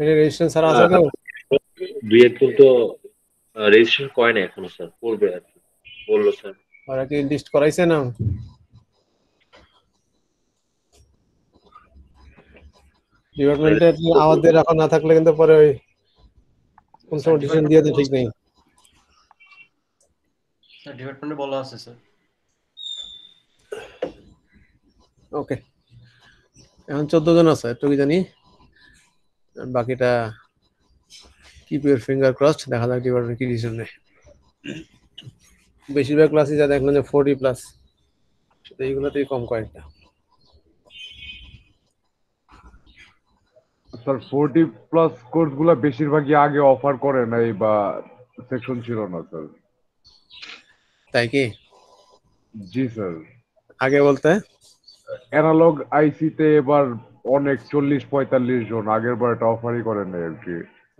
এটা রেজিস্ট্রেশন ছাড়া আছে কেউ? দুই একজন তো রেজিস্ট্রেশন করে না এখনো স্যার, করবে আর কি বললো স্যার। ওরা কি লিস্ট করাইছে না? ডিপার্টমেন্টে আওয়াজ দিয়ে রাখা না থাকলে কিন্তু পরে ওই কোন স্যার সময় ডিসিশন দিয়ে তো ঠিক নেই। ডিপার্টমেন্টে বলা আছে স্যার। ওকে, এখন 14 জন আছে, একটু কি জানি, বাকিটা কিপ ইউর ফিঙ্গার ক্রসড, দেখা যাক ডিপার্টমেন্ট কি ডিসিশন নেয়। বেশিরভাগ ক্লাসই যা দেখলাম যে 40+, এইগুলোতেই কম কয়েকটা। স্যার 40+ কোর্স গুলা বেশিরভাগই আগে অফার করে নাই বা সেকশন ছিল না স্যার। তাই কি? জি স্যার, আগে বলতে অ্যানালগ আইসিতে এবার অনেক 40-45 জন, আগের বার এটা অফারই করে নাই আর কি।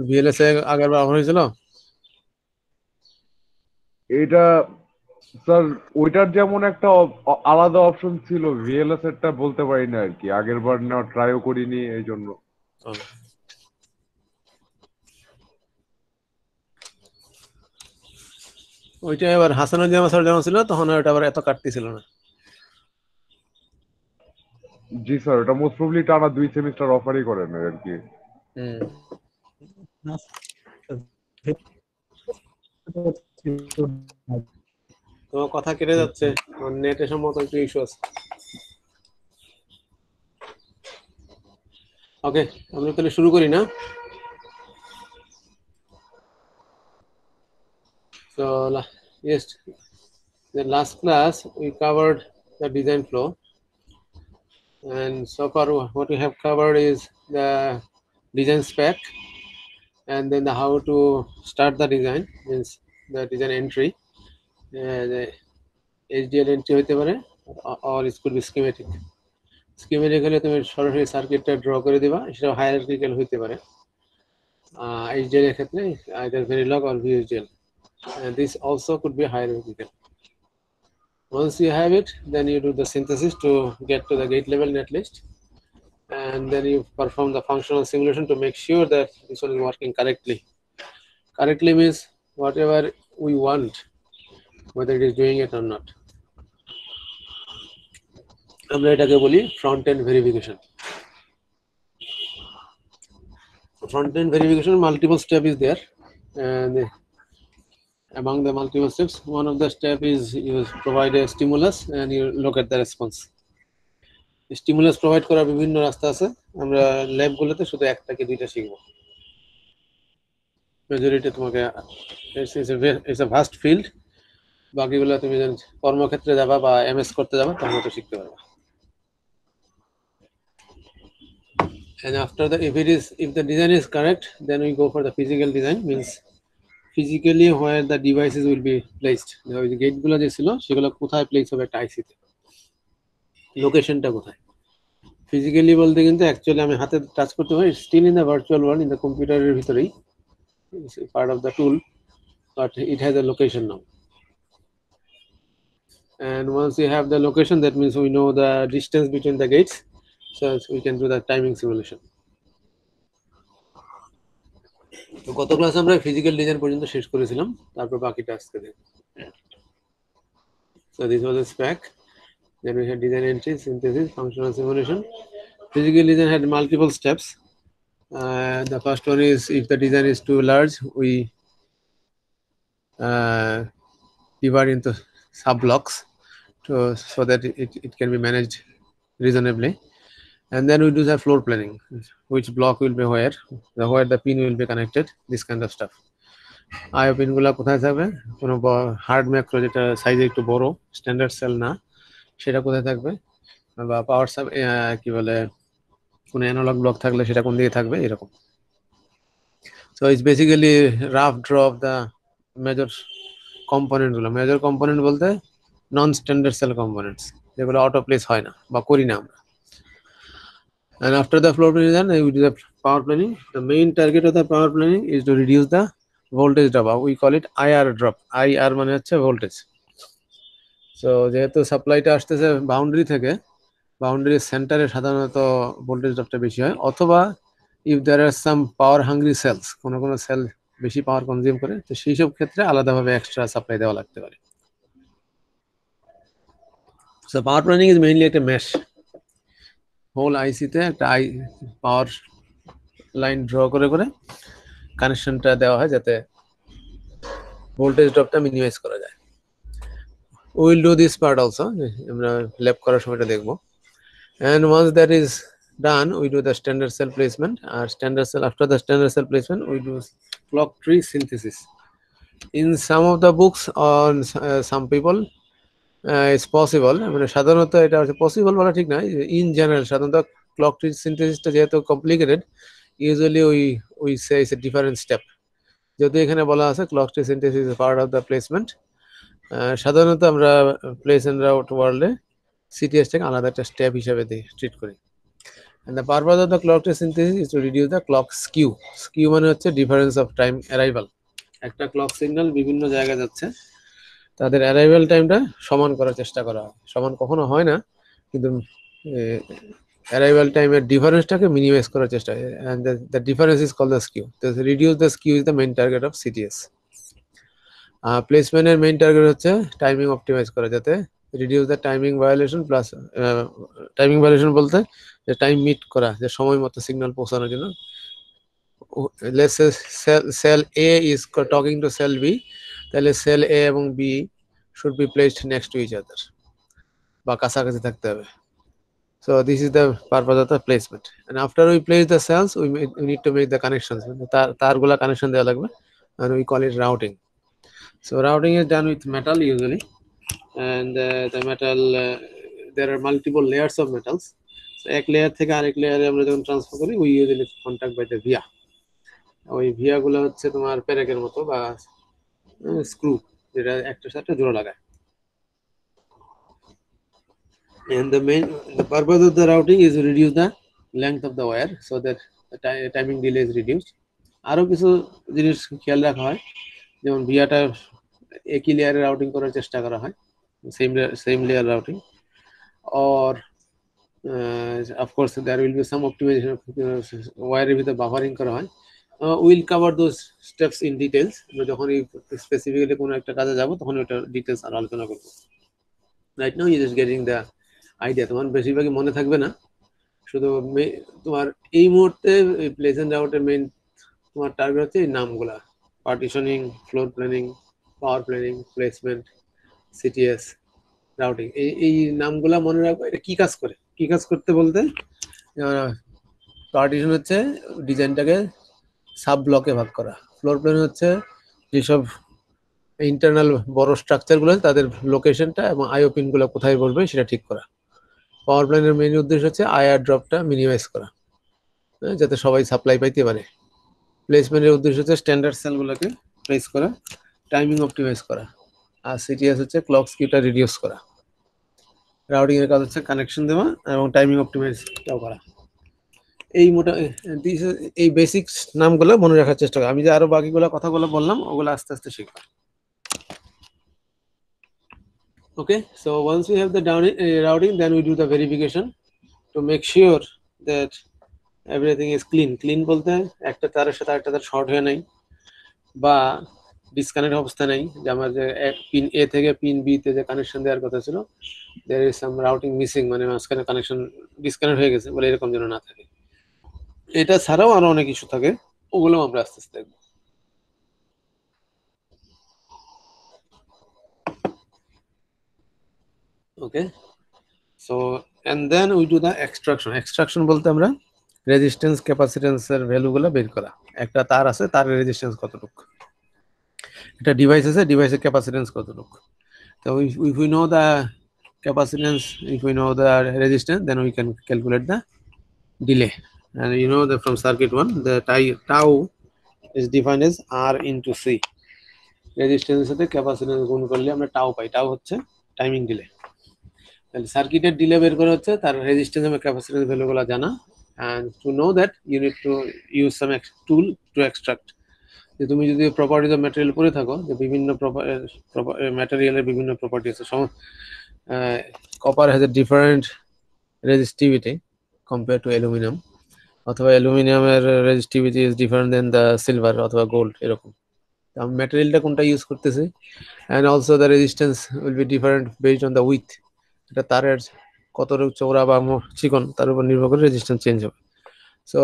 ভিএলএস এ আগের বার অফার হয়েছিল। এটা স্যার ওইটার যেমন একটা আলাদা অপশন ছিল, ভিএলএস এরটা বলতে পারি না আর কি, আগের বার না ট্রাইও করিনি এই জন্য। ওইটা এবার হাসানুজ্জামান স্যার যখন ছিল তখন ওটা আবার এত কাটতি ছিল না। জি স্যার, ওটা মোস্ট প্রবলি টানা 2 সেমিস্টার অফারই করে নাই আর কি। তোমার কথা কেটে যাচ্ছে, নেটে সম্ভবত একটু ইস্যু আছে। ওকে, আমরা তাহলে শুরু করি না? So yes, the last class we covered the design flow, and so far what we have covered is the design spec, and then the how to start the design, means the design entry, the HDL entry হইতে পারে, or it could be schematic. Schematic হলে তুমি সরাসরি সার্কিটটা draw করে দিবা, সেটা hierarchical হইতে পারে। HDL এর ক্ষেত্রে either Verilog or VHDL, and this also could be hierarchical. Once you have it, then you do the synthesis to get to the gate level netlist, and then you perform the functional simulation to make sure that this one is working correctly. Correctly means whatever we want, whether it is doing it or not. আমরা এটাকে বলি front end verification. Front end verification, multiple step is there, and among the multiple steps, one of the step is you provide a stimulus and you look at the response. Stimulus provide করার বিভিন্ন রাস্তা আছে, আমরা ল্যাবগুলোতে শুধু একটা কি দুইটা শিখব। মেজরিটি তোমাকে ইটস এ ভাস্ট ফিল্ড, বাকিগুলো তুমি যখন কর্মক্ষেত্রে যাবা বা এমএস করতে যাবা তখন তো শিখতে পারবা। And after that, if the design is correct, then we go for the physical design, means physically where the devices will be placed. ওই যে গেটগুলো যে ছিল সেগুলো কোথায় প্লেস হবে একটা আইসিতে, লোকেশনটা কোথায়। ফিজিক্যালি বলতে কিন্তু অ্যাকচুয়ালি আমি হাতে টাচ করতে পারি, still in the virtual world, in the কম্পিউটারের ভিতরেই, part of the tool, but it has a location now. And once you have the location, that means we know the distance between the gates, so we can do the timing simulation. তো গত ক্লাসে আমরা physical design পর্যন্ত শেষ করেছিলাম, তারপর বাকিটা আজকে দেখব। So this was a spec. Then we had design entry, synthesis, functional simulation. Physical design had multiple steps. The first one is if the design is too large, we divide into sub blocks so that it can be managed reasonably. And then we do the floor planning, which block will be where the pin will be connected, this kind of stuff. আইও পিনগুলো কোথায় থাকবে, কোনো hard macro যেটা সাইজে একটু বড়, standard cell না, সেটা কোথায় থাকবে, বা পাওয়ার সাব কি বলে কোনো অ্যানালগ ব্লক থাকলে সেটা কোন দিকে থাকবে, এরকম। So it's basically rough draw of the major কম্পোনেন্টগুলো। মেজর কম্পোনেন্ট বলতে নন স্ট্যান্ডার্ড সেল কম্পোনেন্টস, যেগুলো অটো প্লেস হয় না বা করি না আমরা। And after the floor planning, then we do the power planning. The main target of the power planning is to reduce the voltage drop. We call it IR drop. IR মানে হচ্ছে voltage. So যেহেতু সাপ্লাইটা আসতেছে boundary থেকে, বাউন্ডারির সেন্টারে সাধারণত voltage ড্রপটা বেশি হয়, অথবা if there are some power hungry cells, কোনো সেল বেশি পাওয়ার কনজিউম করে, তো সেই সব ক্ষেত্রে আলাদাভাবে এক্সট্রা সাপ্লাই দেওয়া লাগতে পারে। So power planning is mainly একটা mesh, হোল আইসিতে একটা পাওয়ার লাইন ড্র করে করে কানেকশনটা দেওয়া হয় যাতে ভোল্টেজ ড্রপটা মিনিমাইজ করা যায়। We will do this part also, আমরা ল্যাব করার সময়টা দেখব। And once that is done, we do the standard cell placement. After the standard cell placement, we do clock tree synthesis. In some of the books on some people, it's possible. মানে সাধারণত এটা হচ্ছে possible বলা ঠিক না। In general, সাধারণত clock tree synthesisটা যেহেতু complicated, usually we say it's a different step. যদি এখানে বলা আছে clock tree synthesis is part of the placement, সাধারণত আমরা প্লেস এন্ড রাউট ওয়ার্ল্ডে সিটিএসটাকে আলাদা একটা স্টেপ হিসেবে ট্রিট করি। And the purpose of the clock tree synthesis is to reduce the clock skew. Skew মানে হচ্ছে difference of time arrival. একটা ক্লক সিগন্যাল বিভিন্ন জায়গায় যাচ্ছে, তাদের অ্যারাইভাল টাইমটা সমান করার চেষ্টা করা হয়। সমান কখনো হয় না, কিন্তু অ্যারাইভাল টাইমের ডিফারেন্সটাকে মিনিমাইজ করার চেষ্টা হয়। And the difference is called the skew. To reduce the skew is the main target of CTS. প্লেসমেন্টের মেইন টার্গেট হচ্ছে টাইমিং অপটিমাইজ করা, যাতে reduce the timing violation plus timing violation বলতে যে টাইম মিট করা, যে সময় মতো সিগন্যাল পৌঁছানোর জন্য। Let's say cell A is talking to cell B, তাহলে সেল এ এবং B should be placed next to each other, বা কাছাকাছি থাকতে হবে। So this is the purpose of the placement. And after we place the cells, we need to make the connections. তারগুলা connection দেওয়া লাগবে, and we call it routing. So routing is done with metal usually, and the metal there are multiple layers of metals. So এক layer থেকে আরেক লেয়ারে আমরা যখন transfer করি, we usually contact by the via. ওই ভিয়া গুলো হচ্ছে তোমার পেরেকের মতো বা স্ক্রু, যেটা একটার সাথে জোড়া লাগায়। And the purpose of the routing is to reduce the length of the wire so that the timing delay is reduced. আরো কিছু জিনিস খেয়াল রাখা হয়, যেমন ভিয়াটা একই লেয়ারে রাউটিং করার চেষ্টা করা হয়, same layer routing, or of course there will be some optimization of wire ভিতরে বাফারিং করা হয়। Will cover those steps in details. আমরা যখন স্পেসিফিক্যালি কোনো একটা কাজে যাব তখন ওটা ডিটেলস আর আলোচনা করব। Right now you just getting the idea. তোমার বেশিরভাগই মনে থাকবে না, শুধু তোমার এই মুহূর্তে প্লেস এন্ড রাউটের মেইন তোমার টার্গেট হচ্ছে এই নামগুলা: partitioning, floor planning, power planning, placement, CTS, routing. এই নামগুলা মনে রাখবো। এটা কি কাজ করে, কি কাজ করতে বলতে, পার্টিশন হচ্ছে ডিজাইনটাকে সাব ব্লকে ভাগ করা, ফ্লোর প্ল্যান হচ্ছে যেসব ইন্টারনাল বড় স্ট্রাকচারগুলো তাদের লোকেশনটা এবং আইও পিনগুলো কোথায় বলবে সেটা ঠিক করা। পাওয়ার প্ল্যানের মেইন উদ্দেশ্য হচ্ছে আইআর ড্রপটা মিনিমাইজ করা, যাতে সবাই সাপ্লাই পাইতে পারে। প্লেসমেন্টের উদ্দেশ্য হচ্ছে স্ট্যান্ডার্ড সেলগুলোকে প্লেস করা, টাইমিং অপটিমাইজ করা। আর সিটিএস হচ্ছে ক্লক স্কিউটা রিডিউস করা। রাউটিং এর কাজ হচ্ছে কানেকশন দেওয়া এবং টাইমিং অপটিমাইজটাও করা। এই বেসিক নামগুলো মনে রাখার চেষ্টা করা। আমি যে আরো বাকিগুলো কথাগুলো বললাম ওগুলো আস্তে আস্তে শিখবা। Okay, so once we have the routing, then we do the verification to make sure that everything is clean. Clean বলতে একটা তারের সাথে আরেকটা তার শর্ট হয়ে নাই বা ডিসকানেক্ট অবস্থা নাই, যে আমার যে পিন এ থেকে পিন বি তে যে কানেকশন দেওয়ার কথা ছিল, there is some routing missing, মানে মাঝখানে কানেকশন ডিসকানেক্ট হয়ে গেছে বলে, এরকম যেন না থাকে। এটা ছাড়াও আরো অনেক ইস্যু থাকে, ওগুলো আমরা আস্তে আস্তে দেখব। Okay, so and then we do the extraction বলতে আমরা রেজিস্ট্যান্স ক্যাপাসিট্যান্সের ভ্যালুগুলো বের করা। একটা তার আছে, তার রেজিস্ট্যান্স কতটুকু, একটা ডিভাইস আছে, ডিভাইসের ক্যাপাসিট্যান্স কতটুকু। So if we know the capacitance, if we know the resistance, then we can calculate the delay. And you know that from circuit 1, the tau is defined as R into C. Resistance সাথে capacitance গুণ করলে আমরা tau পাই। tau হচ্ছে timing delay. তাহলে সার্কিটের delay বের করা হচ্ছে তার রেজিস্ট্যান্স এবং ক্যাপাসিট্যান্স ভ্যালুগুলো জানা। And to know that, you need to use some tool to extract. যে তুমি যদি প্রপার্টিজ অফ ম্যাটেরিয়াল পড়ে থাকো, যে বিভিন্ন ম্যাটেরিয়ালের বিভিন্ন প্রপার্টি আছে। Copper has a different resistivity compare to aluminium, অথবা অ্যালুমিনিয়ামের resistivity is different than the silver অথবা গোল্ড, এরকম। আমি ম্যাটেরিয়ালটা কোনটা ইউজ করতেছি, and also the resistance will be different based on the width. এটা তারের কতটুকু চৌড়া বা চিকন তার উপর নির্ভর করে রেজিস্ট্যান্স চেঞ্জ হবে। So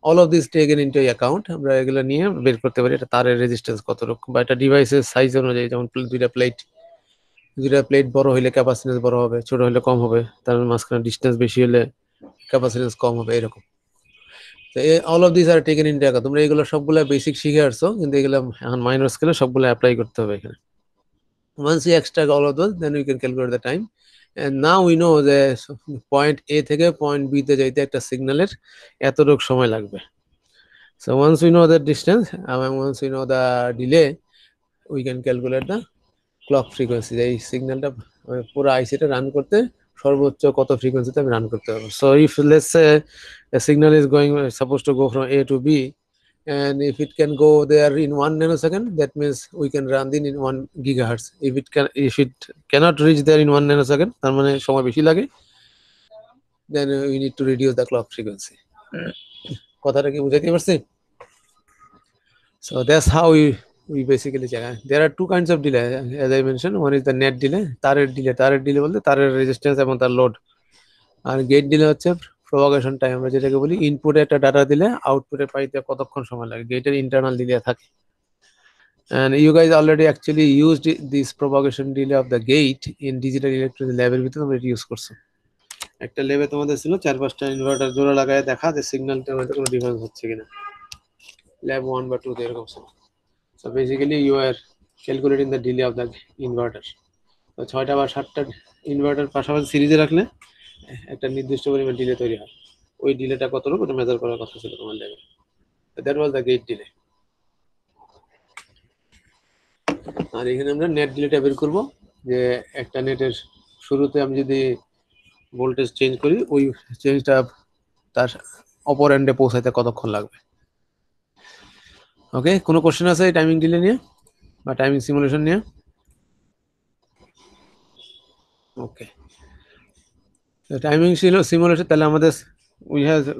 all of this taken into account, আমরা এগুলো নিয়ে বের করতে পারি এটা তারের রেজিস্ট্যান্স কতটুকু, বা এটা ডিভাইসের সাইজ অনুযায়ী, যেমন দুইটা প্লেট বড় হলে ক্যাপাসিটেন্স বড় হবে, ছোট হলে কম হবে, তার মাঝখানে ডিস্টেন্স বেশি হলে ক্যাপাসিটেন্স কম হবে, এরকম। তো all of this are taken into account. তোমরা এগুলো সবগুলো বেসিক শিখে আসছো, কিন্তু এগুলো এখন মাইনর স্কেলে সবগুলো অ্যাপ্লাই করতে হবে এখানে। Once you extract all of those, then we can calculate the time. And now we know যে পয়েন্ট A থেকে পয়েন্ট B তে যাইতে একটা সিগন্যালের এতটুকু সময় লাগবে। So once we know the distance and once we know the delay, we can calculate the clock frequency. এই সিগন্যালটা পুরো আইসিটা রান করতে সর্বোচ্চ কত ফ্রিকোয়েন্সিতে আমি রান করতে পারবো। So if let's say a signal is supposed to go from A to B, and if it can go there in 1 nanosecond, that means we can run in 1 gigahertz. If it cannot reach there in 1 nanosecond, তার মানে সময় বেশি লাগে, then we need to reduce the clock frequency. কথাটা কি বুঝাইতে পারছি? So that's how we basically check. There are two kinds of delay, as I mentioned. One is the net delay, তারের delay বলতে তারের রেজিস্ট্যান্স এবং তার লোড। আর gate delay হচ্ছে প্রপাগেশন টাইম, আমরা যেটাকে বলি ইনপুটে একটা ডাটা দিলে আউটপুটে পাইতে কতক্ষণ সময় লাগে, গেটের ইন্টারনাল ডিলে থাকে। And you guys already actually used this propagation delay of the gate in digital electronics ল্যাবের ভিতরে তোমরা ইউজ করছো। একটা ল্যাবে তোমাদের ছিল 4-5টা ইনভার্টার জোড়া লাগায় দেখা যে সিগন্যালটার মধ্যে কোনো ডিফারেন্স হচ্ছে কিনা, ল্যাব 1 বা 2 তে এরকম ছিল। So basically you are calculating the delay of the inverter. তো 6টা বা 7টা ইনভার্টার পাশাপাশি সিরিজে রাখলে একটা নির্দিষ্ট পরিমাণ ডিলে তৈরি হয়। ওই ডিলেটা কতটুকু ওটা মেজার করার কথা ছিল তোমার ল্যাবে। That was the gate delay. আর এখানে আমরা নেট ডিলেটা বের করব, যে একটা নেটের শুরুতে আমি যদি ভোল্টেজ চেঞ্জ করি, ওই চেঞ্জটা তার অপর এন্ডে পৌঁছাইতে কতক্ষণ লাগবে। ওকে, কোনো কোশ্চেন আছে এই টাইমিং ডিলে নিয়ে বা টাইমিং সিমুলেশন নিয়ে? ওকে, টাইমিং simulation, তাহলে আমাদের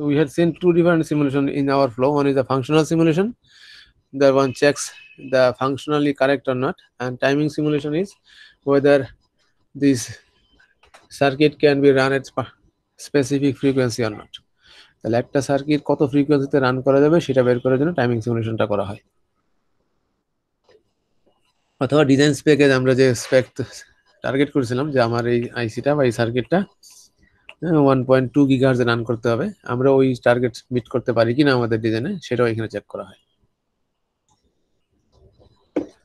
we had seen two different simulation in our flow. One is the functional simulation, the one checks the functionally correct or not, and timing simulation is whether this circuit can be run at specific frequency or not. তাহলে একটা circuit কত ফ্রিকোয়েন্সিতে run করা যাবে সেটা বের করার জন্য টাইমিং সিমুলেশনটা করা হয়। অথবা ডিজাইন স্পেকে আমরা যে স্পেক টার্গেট করেছিলাম যে আমার এই আইসিটা বা এই সার্কিটটা 1.2 গিগাহার্টজে রান করতে হবে, আমরা ওই টার্গেট মিট করতে পারি কিনা আমাদের ডিজাইনে, সেটাও এখানে চেক করা হয়।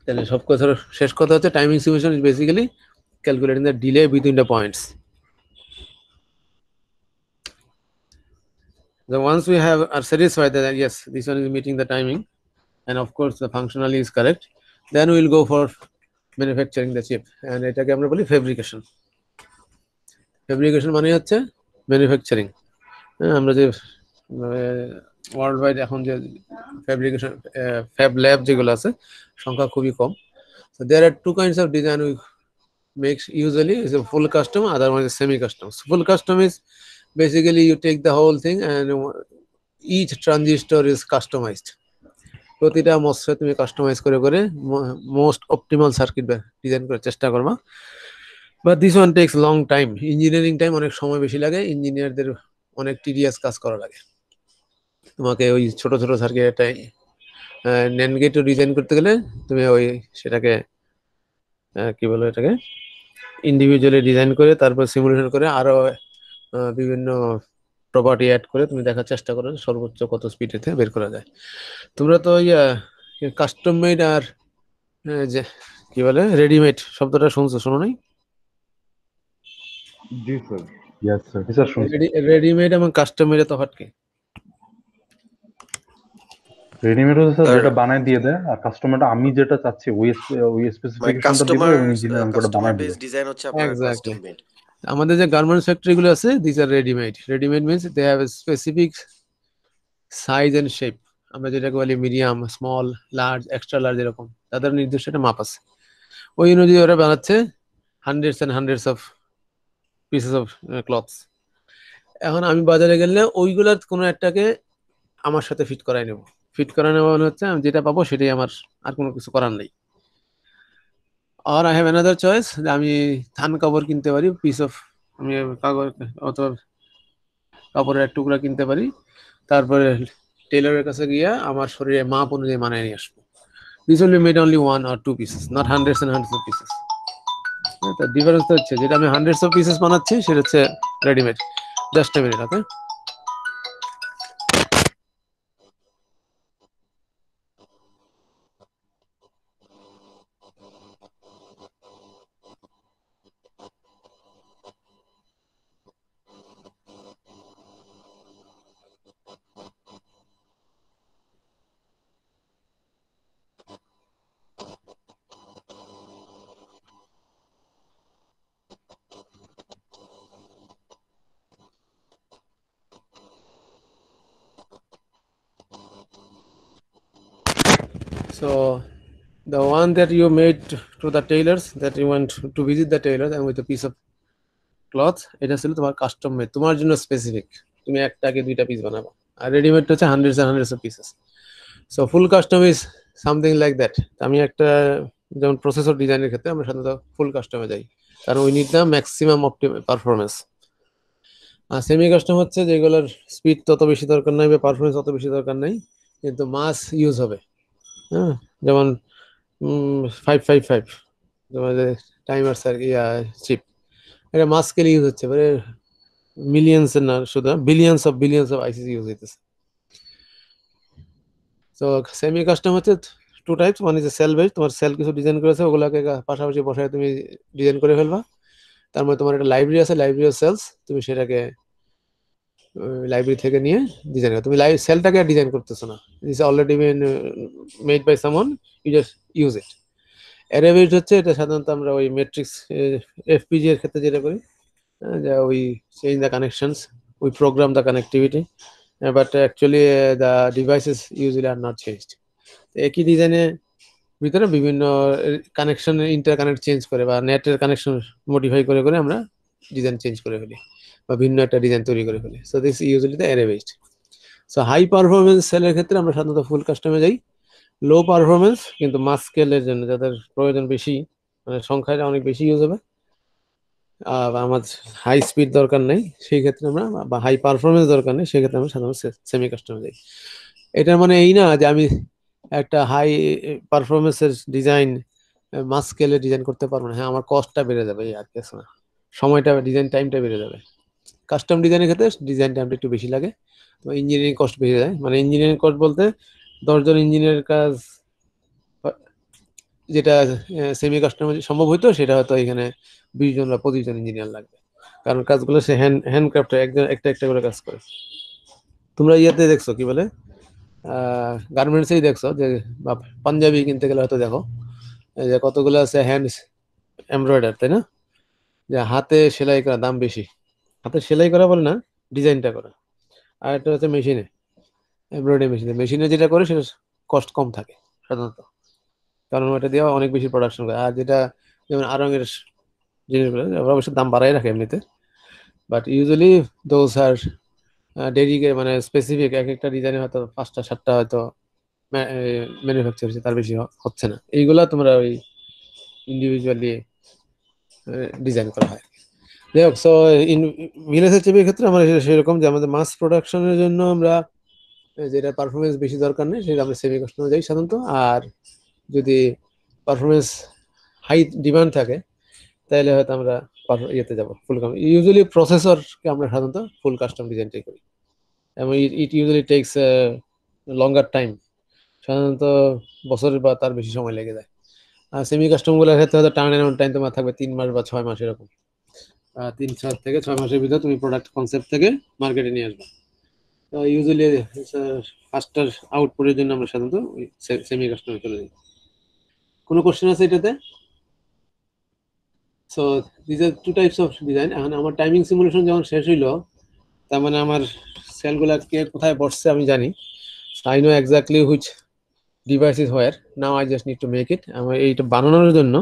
তাহলে সব কথা শেষ কথা হচ্ছে timing simulation is basically calculating the delay between the points. So once we are satisfied that yes, this one is meeting the timing and of course the functionally is correct, then we will go for manufacturing the chip, and এটাকে আমরা বলি fabrication. Fabrication মানে হচ্ছে manufacturing. আমরা যে world wide এখন যে fabrication fab lab যেগুলো আছে সংখ্যা খুবই কম। So there are two kinds of design we make usually, is a full custom, other one is semi custom. So full custom is basically you take the whole thing and each transistor is customized. প্রতিটা MOSFET তুমি customize করে করে most optimal circuit design করার চেষ্টা করবা। But this one takes long time, engineering time অনেক সময় বেশি লাগে, ইঞ্জিনিয়ারদের অনেক টিডিয়াস কাজ করা লাগে। তোমাকে ওই ছোট ছোট সার্কিট একটা ন্যান্ড গেটও ডিজাইন করতে গেলে তুমি ওই সেটাকে কি বলো এটাকে ইন্ডিভিজুয়ালি ডিজাইন করে তারপর সিমুলেশন করে আরো বিভিন্ন প্রপার্টি অ্যাড করে তুমি দেখার চেষ্টা করো সর্বোচ্চ কত স্পিডেতে বের করা যায়। তোমরা তো কাস্টম মেড আর যে কি বলে রেডিমেড শব্দটা শুনছো, শোনো নাই? জি স্যার। ইয়েস স্যার, স্যার শুনছি। রেডিমেড এবং কাস্টম মেডের তফাৎ কি? রেডিমেড হচ্ছে স্যার স্যার, যেটা বানায় দিয়ে দেয়, আর কাস্টমারটা আমি যেটা চাচ্ছি ওই স্পেসিফিকেশনটা দিব এবং ইঞ্জিনিয়ার আমাকে ওটা বানায় দিবে। ডিজাইন হচ্ছে আপনার Exactly. Custom made. আমাদের যে গার্মেন্টস ফ্যাক্টরি গুলো আছে, this are readymade. Readymade means they have a specific size and shape, আমরা যেটাকে বলি medium, small, large, extra large, এরকম তাদের নির্দিষ্ট একটা মাপ আছে। ওই অনুযায়ী ওরা বানাচ্ছে hundreds and hundreds of pieces of clothes. এখন আমি বাজারে গেলে ওইগুলার কোনো একটাকে আমার সাথে ফিট করাই নেব। ফিট করাই নেওয়া মানে হচ্ছে আমি যেটা পাবো সেটাই আমার, আর কোনো কিছু করার নেই। আর আই হ্যাভ অ্যানাদার চয়েস, যে আমি থান কাপড় কিনতে পারি, পিস অফ, আমি কাগজ অথবা কাপড়ের এক টুকরা কিনতে পারি, তারপরে টেলারের কাছে গিয়ে আমার শরীরে মাপ অনুযায়ী মানায় নিয়ে আসবো। This will be made only 1 or 2 pieces, not hundreds and hundreds of pieces. তার ডিফারেন্স হচ্ছে যেটা আমি হান্ড্রেডস অফ পিসেস বানাচ্ছি সেটা হচ্ছে readymade. Just a minute, okay. So the one that you made to the tailors, that you went to visit the tailors and with a piece of cloth, এটা ছিল তোমার custom made, তোমার জন্য specific, তুমি একটাকে দুইটা পিস বানাবো। আর রেডিমেড হচ্ছে hundreds and hundreds of pieces. So full custom is something like that. আমি একটা, যেমন প্রসেসর ডিজাইনের ক্ষেত্রে আমরা সাধারণত ফুল কাস্টমে যাই, কারণ we need the maximum performance. আর সেমি কাস্টম হচ্ছে যেগুলোর স্পিড তত বেশি দরকার নাই বা পারফরমেন্স তত বেশি দরকার নাই, কিন্তু মাস ইউজ হবে। হ্যাঁ, যেমন 555 তোমাদের টাইমার স্যার ইয়া চিপ, এটা মাস স্কেলে ইউজ হচ্ছে, মানে মিলিয়ন্স না, শুধু বিলিয়ন্স অফ আইসিসি ইউজ হইতেছে। তো সেমি কাস্টম হচ্ছে two types, one is cell base, তোমার সেল কিছু ডিজাইন করেছে ওগুলোকে পাশাপাশি বসায় তুমি ডিজাইন করে ফেলবা। তার মধ্যে তোমার একটা লাইব্রেরি আছে, লাইব্রেরি অফ সেলস, তুমি সেটাকে লাইব্রেরি থেকে নিয়ে ডিজাইন করো। তুমি সেলটাকে ডিজাইন করতেছো না, it's already been made by someone, you just use it. Array based হচ্ছে, এটা সাধারণত আমরা ওই ম্যাট্রিক্স এফপিজি এর ক্ষেত্রে যেটা করি, যে we change the connections, we program the connectivity, but actually the devices usually are not changed. একই ডিজাইনের ভিতরে বিভিন্ন কানেকশন, ইন্টার কানেক্ট চেঞ্জ করে বা নেটের কানেকশন মডিফাই করে করে আমরা ডিজাইন চেঞ্জ করে ফেলি বা ভিন্ন একটা ডিজাইন তৈরি করে ফেলি। So this usually the array based. So high performance সেলের ক্ষেত্রে আমরা সাধারণত ফুল কাস্টমে যাই। লো পারফরমেন্স কিন্তু মাস স্কেলের জন্য, যাদের প্রয়োজন বেশি, মানে সংখ্যাটা অনেক বেশি ইউজ হবে, আমার হাই স্পিড দরকার নেই, সেই ক্ষেত্রে আমরা, বা হাই পারফরমেন্স দরকার নেই, সেক্ষেত্রে আমরা সাধারণত সেমি কাস্টমে যাই। এটার মানে এই না যে আমি একটা হাই পারফরমেন্সের ডিজাইন মাস স্কেলে ডিজাইন করতে পারবো না। হ্যাঁ, আমার কস্টটা বেড়ে যাবে, আর কিছু না, সময়টা, ডিজাইন টাইমটা বেড়ে যাবে। কাস্টম ডিজাইনের ক্ষেত্রে ডিজাইন টাইমটা একটু বেশি লাগে, তো ইঞ্জিনিয়ারিং কস্ট বেড়ে যায়। মানে ইঞ্জিনিয়ারিং কস্ট বলতে 10 জন ইঞ্জিনিয়ারের কাজ যেটা সেমি কাস্টমার সম্ভব হইতো, সেটা হয়তো এখানে 20 জন বা 25 জন ইঞ্জিনিয়ার লাগবে, কারণ কাজগুলো সে হ্যান্ডক্রাফটে একজন একটা একটা করে কাজ করে। তোমরা ইয়েতে দেখছো, কি বলে, গার্মেন্টসেই দেখছো যে, বা পাঞ্জাবি কিনতে গেলে হয়তো দেখো যে কতগুলো আছে হ্যান্ড এমব্রয়ডার, তাই না? যে হাতে সেলাই করা দাম বেশি, হাতে সেলাই করা বলে না, ডিজাইনটা করা। আর একটা হচ্ছে মেশিনে, এমব্রয়ডারি মেশিনে যেটা করে সেটা কস্ট কম থাকে সাধারণত, কারণ ওটা দিয়ে অনেক বেশি প্রোডাকশন করে। আর যেটা যেমন আড়ঙের জিনিসগুলো, ওরা অবশ্য দাম বাড়াই রাখে এমনিতে, but usually those are dedicate, মানে স্পেসিফিক এক একটা ডিজাইনে হয়তো 5টা 7টা হয়তো ম্যানুফ্যাকচার হচ্ছে, তার বেশি হচ্ছে না। এইগুলা তোমরা ওই ইন্ডিভিজুয়ালি ডিজাইন করা হয়। যাই হোক, সো ইন ভিলেজের চিপের ক্ষেত্রে আমরা সেরকম যে আমাদের মাস প্রোডাকশনের জন্য আমরা যেটা পারফরমেন্স বেশি দরকার নেই সেটা আমরা সেমি কাস্টমে যাই সাধারণত। আর যদি পারফরমেন্স হাই ডিমান্ড থাকে তাহলে হয়তো আমরা ইয়েতে যাবো ফুল কাস্টম। ইউজুয়ালি প্রসেসরকে আমরা সাধারণত ফুল কাস্টম ডিজাইনটাই করি, এবং ইট ইউজুয়ালি টেকস লঙ্গার টাইম, সাধারণত বছরের বা তার বেশি সময় লেগে যায়। আর সেমি কাস্টমগুলোর ক্ষেত্রে হয়তো টার্ন অ্যারাউন্ড টাইম তোমার থাকবে 3 মাস বা 6 মাস, এরকম 3 থেকে 6 মাসের ভিতরে তুমি প্রোডাক্ট কনসেপ্ট থেকে মার্কেটে নিয়ে আসবে। তো ইউজুয়ালি ফাস্টার আউটপুটের জন্য আমরা সাধারণত সেমি কাস্টমে চলে যাই। কোনো কোশ্চেন আছে এটাতে? So this are 2 types of design. এখন আমার টাইমিং সিমুলেশন যখন শেষ হইলো, তার মানে আমার সেলগুলা কে কোথায় বসছে আমি জানি। I know exactly which device is where. Now I just need to make it. আমার এইটা বানানোর জন্য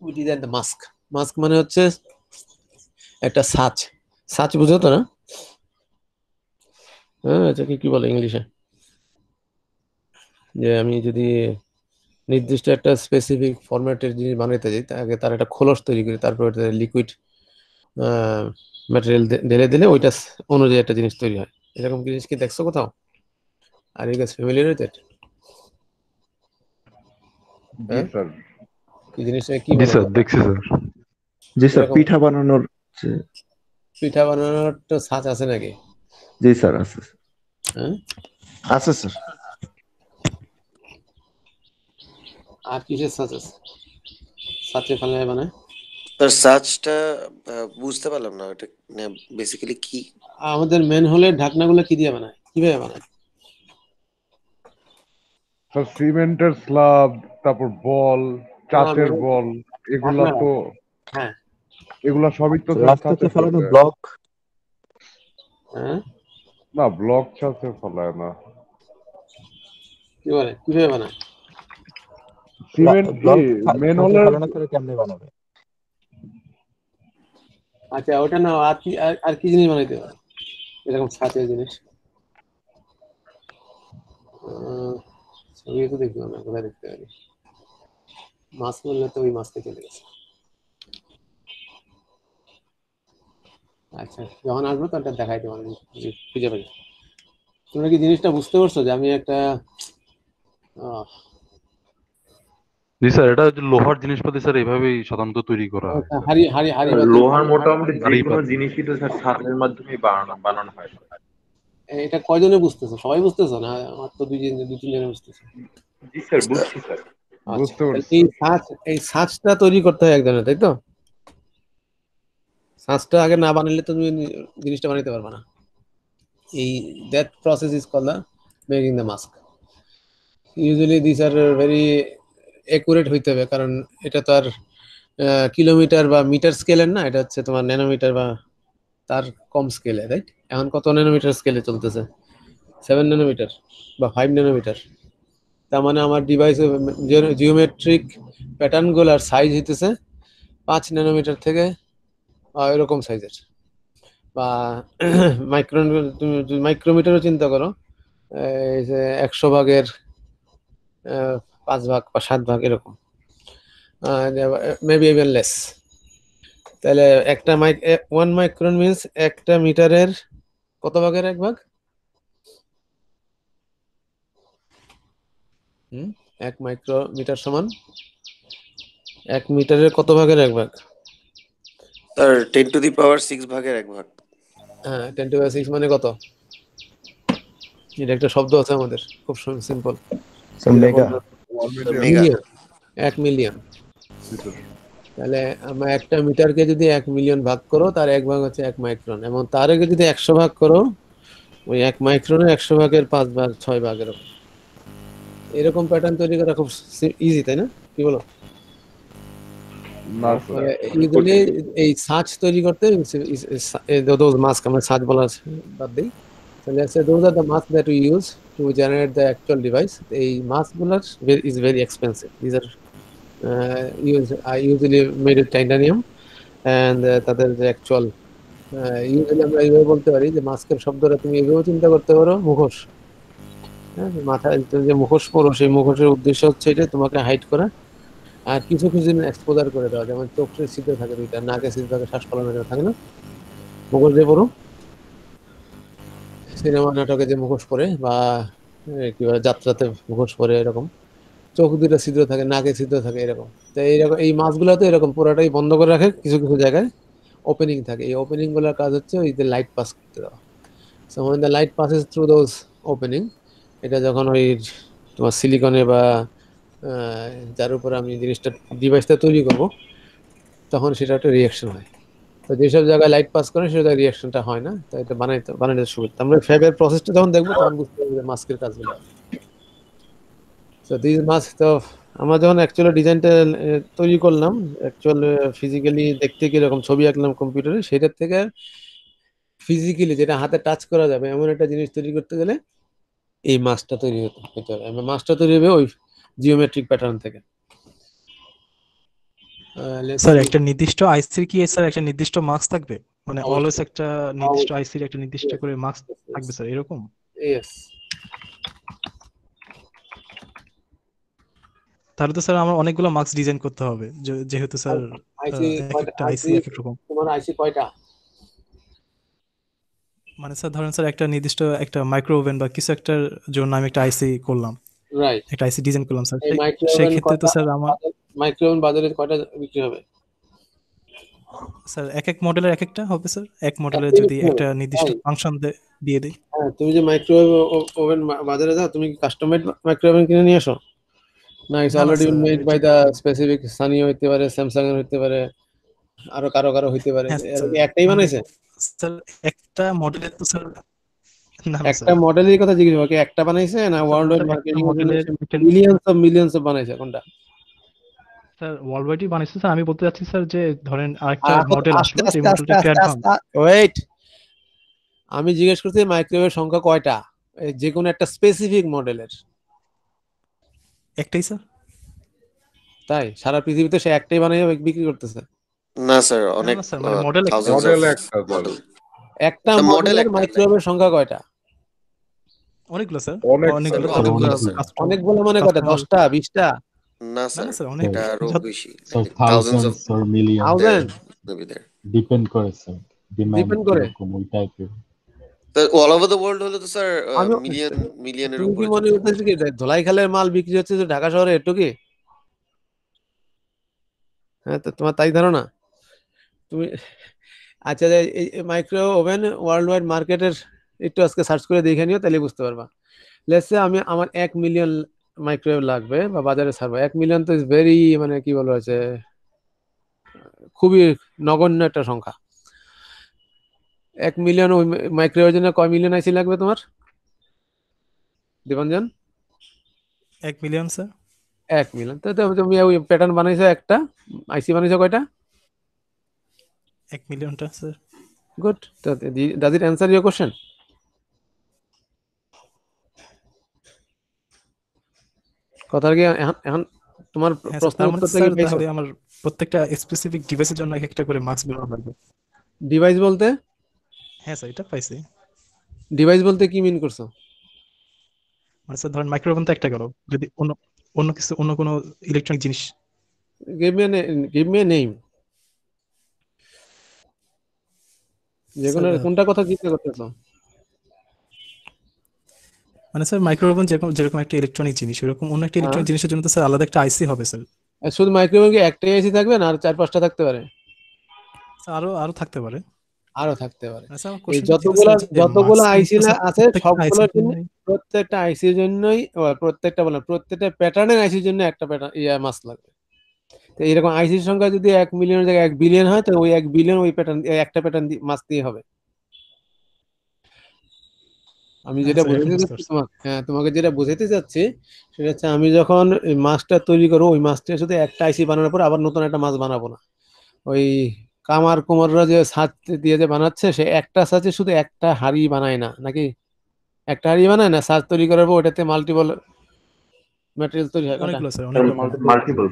we design the mask. Mask মানে হচ্ছে একটা সাচ বুঝো তো না? হ্যাঁ, এটাকে কি বলে ইংলিশে, যে আমি যদি নির্দিষ্ট একটা স্পেসিফিক ফরম্যাটের জিনিস বানাইতে যাই, আগে তার একটা খোলস তৈরি করি, তারপর লিকুইড ম্যাটেরিয়াল ঢেলে দিলে ওইটা অনুযায়ী একটা জিনিস তৈরি হয়। এরকম জিনিস কি দেখছো কোথাও? Are you guys familiar with it? জি হ্যাঁ, স্যার। কি জিনিসটা কি জি বলে স্যার, ওটা? দেখছি স্যার। জি স্যার, এরকম পিঠা বানানোর পিঠা বানানোর তো ছাঁচ আছে নাকি? জি স্যার আছে। হ্যাঁ, আছে স্যার। আর কিসের ছাঁচ আছে? ছাঁচে ফেলে বানায়? স্যার সার্চটা বুঝতে পারলাম না, এটা বেসিক্যালি কি? আমাদের মেন হলে ঢাকনাগুলো কি দিয়ে বানায়, কিভাবে বানায়? স্যার সিমেন্টের স্ল্যাব, তারপর বল, চাচের main বল, এগুলা ঢাকনা। তো হ্যাঁ, এগুলা সবই তো স্যার রাস্তাতে ছাঁচে ফেলানো ফেলে। ব্লক। হ্যাঁ, না, ব্লক ছাঁচে ফেলায় না। কি বলে কিভাবে বানায়? সিমেন্ট কি মেন হলের কেমনে বানাবে? আচ্ছা, ওটা না, আর কি আর কি জিনিস বানাইতে পারে এরকম ছাঁচের জিনিস? ছবি তো দেখলাম না, কোথায় দেখতে পারি? মাছ বললে তো ওই মাছটা চলে গেছে। আচ্ছা, যখন আসবো তো ওটা দেখাই তোমার, খুঁজে পাই। তোমরা কি জিনিসটা বুঝতে পারছো যে আমি একটা আহ, জি স্যার, এটা হচ্ছে লোহার জিনিসপাতি স্যার, এইভাবেই সাধারণত তৈরি করা হয় একটা স্যার। হাড়ি হাড়ি হাড়ি পাতিল, লোহার মোটামুটি যে হাড়ি কোনো পাতিল। জিনিসই তো স্যার ছাঁচের মাধ্যমে বানানো হয়। এটা কয়জনে বুঝতেছো? সবাই বুঝতেছো না? আমার তো দুই তিনজনে বুঝতেছো। জি স্যার, বুঝছি স্যার। আচ্ছা, বুঝতে তাহলে পারছি। এই ছাঁচটা তৈরি করতে হয় একজনের, তাই তো? ছাঁচটা আগে না বানালে তো তুমি জিনিসটা বানাইতে পারবে না। এই that process is called the making the mask. Usually this are very accurate হইতে হবে, কারণ এটা তো আর কিলোমিটার বা মিটার স্কেলের না, এটা হচ্ছে তোমার ন্যানোমিটার বা তার কম স্কেলে, রাইট? এখন কত ন্যানোমিটার স্কেলে চলতেছে? 7 ন্যানোমিটার বা 5 ন্যানোমিটার। তার মানে আমার ডিভাইস জিওমেট্রিক প্যাটার্ন গুলার সাইজ হইতেছে 5 ন্যানোমিটার থেকে এরকম সাইজের, বা মাইক্রন, তুমি মাইক্রোমিটারও চিন্তা করো, এই যে 100 ভাগের 5 ভাগ বা 7 ভাগ এরকম, মেবি ইভেন লেস। তাহলে একটা 1 মাইক্রন মিনস একটা মিটারের কত ভাগের 1 ভাগ? 1 মাইক্রোমিটার সমান 1 মিটারের কত ভাগের 1 ভাগ? স্যার 10⁶ ভাগের 1 ভাগ। হ্যাঁ, 10⁶ মানে কত? এটা একটা শব্দ আছে আমাদের, খুব simple. Mega. Mega. Million, 1 million. তাহলে আমরা একটা মিটারকে যদি 1 মিলিয়ন ভাগ করো, তার 1 ভাগ হচ্ছে 1 মাইক্রন, এবং তার আগে যদি 100 ভাগ করো, ওই 1 মাইক্রনে 100 ভাগের 5 ভাগ 6 ভাগ এরকম। এরকম প্যাটার্ন তৈরি করা খুব ইজি, তাই না? কি বলো? না স্যার। ইউজুয়ালি এই ছাঁচ তৈরি করতে those mask, আমরা ছাঁচ বলা বাদ দিই, তাহলে those are the masks that we use to generate the actual device. এই mask গুলো is very expensive. These are usually made with titanium, and তাদের যে অ্যাকচুয়াল ইউজুয়ালি আমরা এইভাবে বলতে পারি যে মাস্কের শব্দটা তুমি এইভাবে চিন্তা করতে পারো, মুখোশ। হ্যাঁ, মাথায় তুমি যে মুখোশ পরো, সেই মুখোশের উদ্দেশ্য হচ্ছে এটা তোমাকে হাইড করা, আর কিছু কিছু দিন এক্সপোজার করে দেওয়া। যেমন চোখের ছিদ্র থাকে দুইটা, নাকের ছিদ্র থাকে, শ্বাস ফলানোর থাকে না, মুখোশ দিয়ে পরো। সিনেমা নাটকে যে মুখোশ পরে, বা কি বলে যাত্রাতে মুখোশ পরে, এরকম চোখ দুটো ছিদ্র থাকে, নাকে ছিদ্র থাকে, এরকম। তো এইরকম এই মাছগুলো তো এরকম পুরোটাই বন্ধ করে রাখে, কিছু কিছু জায়গায় ওপেনিং থাকে। এই ওপেনিং গুলোর কাজ হচ্ছে ওই যে লাইট পাস করতে দেওয়া। So when the light passes through those opening, এটা যখন ওই তোমার সিলিকনে বা যার উপর আমি জিনিসটা ডিভাইসটা তৈরি করব, তখন সেটা একটা রিয়াকশন হয়। তো যেসব জায়গায় লাইট পাস করে সেসব জায়গায় রিয়াকশনটা হয় না, তো এটা বানাইতে সুবিধা। আমরা ফ্যাবের প্রসেসটা যখন দেখবো তখন বুঝতে পারবো যে মাস্কের কাজগুলো। তো দিস মাস্ক, তো আমরা যখন অ্যাকচুয়ালি ডিজাইনটা তৈরি করলাম, অ্যাকচুয়াল ফিজিক্যালি দেখতে কিরকম ছবি আঁকলাম কম্পিউটারে, সেটার থেকে ফিজিক্যালি যেটা হাতে টাচ করা যাবে এমন একটা জিনিস তৈরি করতে গেলে এই মাস্কটা তৈরি হতে হবে। মাস্কটা তৈরি হবে ওই জিওমেট্রিক প্যাটার্ন থেকে। স্যার একটা নির্দিষ্ট আইসির কি স্যার একটা নির্দিষ্ট মার্কস থাকবে? মানে অবশ্যই। অলওয়েজ একটা নির্দিষ্ট আইসির একটা নির্দিষ্ট করে মার্কস থাকবে স্যার, এরকম? Yes. তাহলে তো স্যার আমার অনেকগুলো মার্কস ডিজাইন করতে হবে, যেহেতু স্যার আইসি এক একটা আইসি এক এক রকম। তোমার আইসি কয়টা? মানে স্যার ধরেন স্যার একটা নির্দিষ্ট একটা মাইক্রো ওভেন বা কিছু একটার জন্য আমি একটা আইসি করলাম, রাইট। একটা আইসি ডিজাইন করলাম স্যার, এই মাইক্রো সেই ওভেন ক্ষেত্রে তো স্যার আমার মাইক্রো ওভেন বাজারে কয়টা বিক্রি হবে? স্যার এক এক মডেলের এক একটা হবে স্যার, এক মডেলের একটাই যদি বিক্রি একটা হবে? নির্দিষ্ট তাই? ফাংশন দিয়ে দিই। হ্যাঁ, তুমি যে মাইক্রোওয়েভ ওভেন বাজারে যাও, তুমি কি কাস্টমাইজ মাইক্রো ওভেন কিনে নিয়ে আসো? না, ইটস না না already sir, made by the specific, Sony হইতে পারে, স্যামসাং এর হইতে পারে, আরো কারো হইতে পারে। হ্যাঁ এর স্যার, কি একটাই মানে বানাইছে? স্যার একটা মডেলের তো স্যার, না না একটা স্যার, মডেলের কথা জিজ্ঞেস করো, কি একটা বানাইছে না ওয়ার্ল্ড ওয়াইড একটা মার্কেটিং এর জন্য মডেলের মিলিয়নস অফ বানাইছে? কোনটা? স্যার ওয়ার্ল্ড ওয়াইডই বানাইছে স্যার। আমি বলতে চাচ্ছি স্যার যে ধরেন আরেকটা আর এখন মডেল আস্তে আসলো, যে আস্তে মডেলটা আস্তে একটু আস্তে অ্যাডভান্স। আস্তে ওয়েট, আমি জিজ্ঞেস করছি মাইক্রোওয়েভের সংখ্যা কয়টা, যে কোনো একটা স্পেসিফিক মডেলের। একটাই স্যার। তাই সারা পৃথিবীতে সে একটাই বানিয়ে বিক্রি করতেছে? না স্যার, না অনেক না স্যার, মানে মডেল একটা। thousands মডেল of একটা মডেল। একটা স্যার, মডেল মডেলের একটা মাইক্রোওয়েভের সংখ্যা কয়টা? অনেকগুলো স্যার, অনেক অনেকগুলো। স্যার, তাদের অনেকগুলো স্যার। অনেকগুলো মানে কয়টা? 10টা 20টা? না না স্যার, না স্যার, অনেক। এটা আরো যত- বেশি। So Thousands of thousands or millions thousand maybe there. depend করে স্যার, ডিমান্ড ডিপেন্ড করে। কিরকম ওই টাইপের। তো অল ওভার দ্য ওয়ার্ল্ড হলে তো স্যার আমি মিলিয়নের তুমি কি উপরে মনে যেতে হবে। করতেছি কি ধোলাইখালের মাল বিক্রি হচ্ছে যে ঢাকা শহরে, একটু কি? হ্যাঁ, তো তোমার তাই ধারণা? তুমি আচ্ছা, এই মাইক্রো ওভেন ওয়ার্ল্ড ওয়াইড মার্কেটের একটু আজকে সার্চ করে দেখে নিও, তাহলে বুঝতে পারবা। লেটস সে আমার 1 মিলিয়ন মাইক্রোওয়েভ লাগবে বা বাজারে ছাড়বো। 1 মিলিয়ন তো ইজ ভেরি, মানে কি বলবো, আছে খুবই নগণ্য একটা সংখ্যা। 1 মিলিয়ন ওই মাইক্রোওয়েভের জন্য কয় মিলিয়ন আইসি লাগবে তোমার, দীপঞ্জন? 1 million sir. 1 মিলিয়ন। তো তুমি ওই প্যাটার্ন বানাইছো, একটা আইসি বানাইছো কয়টা? 1 মিলিয়নটা sir. Good. Does it answer your question? কথা কি এখন তোমার হ্যাঁ স্যার, প্রশ্নের তার মানে উত্তরটা স্যার কি পেয়েছো? তাহলে আমার প্রত্যেকটা স্পেসিফিক ডিভাইসের জন্য এক একটা করে মার্কস বের লাগবে। ডিভাইস বলতে? হ্যাঁ স্যার, এটা পাইছি। ডিভাইস বলতে কি মিন করছো? মানে স্যার ধরেন মাইক্রোওভেন তো একটা গেল, যদি অন্য কিছু, অন্য কোনো ইলেকট্রনিক জিনিস। give me a name. যে কোনো স্যার, কোনটা কথা চিন্তা করতেছো? মানে স্যার মাইক্রোওভেন যেরকম একটা ইলেকট্রনিক জিনিস, এরকম অন্য একটা ইলেকট্রনিক জিনিসের জন্য তো স্যার আলাদা একটা আইসি হবে স্যার। আর শুধু মাইক্রোওয়েভ কি একটাই আইসি থাকবে না আর 4-5টা থাকতে পারে? স্যার আরো থাকতে পারে। আরো থাকতে পারে। মানে স্যার আমার এই কোশ্চেনটা ছিল স্যার যে যতগুলো মার্কস আইসি কিন্তু স্যার আছে প্রত্যেকটা সবগুলোর আইসির জন্য, জন্যই। প্রত্যেকটা আইসির জন্যই, প্রত্যেকটা প্যাটার্নের আইসির জন্য একটা প্যাটার্ন মাস লাগবে। তো এরকম আইসির সংখ্যা যদি 1 মিলিয়নের জায়গায় 1 বিলিয়ন হয়, তো ওই 1 বিলিয়ন ওই প্যাটার্ন, একটা প্যাটার্ন মাস দিয়ে হবে। আমি হ্যাঁ যেটা স্যার, এখন বোঝাতে বুঝতে চাচ্ছি পারছি। তোমাকে যেটা বোঝাতে চাচ্ছি সেটা হচ্ছে, আমি যখন এই মাছটা তৈরি করবো, ওই মাছটা শুধু একটা আইসি বানানোর পর আবার নতুন একটা মাছ বানাবো না। ওই কুমাররা যে ছাঁচ দিয়ে যে বানাচ্ছে, সে একটা ছাঁচে শুধু একটা হাড়ি বানায় না নাকি? একটা হাড়ি বানায় না, ছাঁচ তৈরি করার পর ওটাতে মাল্টিপল ম্যাটেরিয়াল তৈরি হয়। অনেকগুলো স্যার, অনেকগুলো। মাল্টিপল।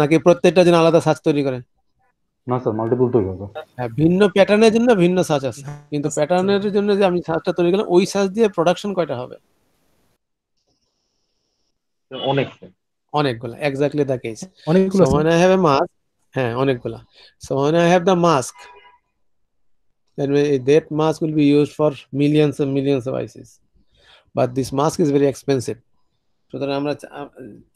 নাকি প্রত্যেকটা জন্য আলাদা ছাঁচ তৈরি করে? না স্যার, মাল্টিপল তৈরি হবে। হ্যাঁ, ভিন্ন প্যাটার্নের জন্য ভিন্ন ছাঁচ আছে, হ্যাঁ কিন্তু স্যার, প্যাটার্নের জন্য যে আমি ছাঁচটা তৈরি করলাম, ওই ছাঁচ দিয়ে প্রোডাকশন কয়টা হবে? অনেক। অনেকগুলো। Exactly the case. অনেকগুলো So sir. when I have a mask, হ্যাঁ অনেকগুলা। So when I have the mask, then that mask will be used for millions and millions of ICs. But this mask is very expensive. সুতরাং আমরা,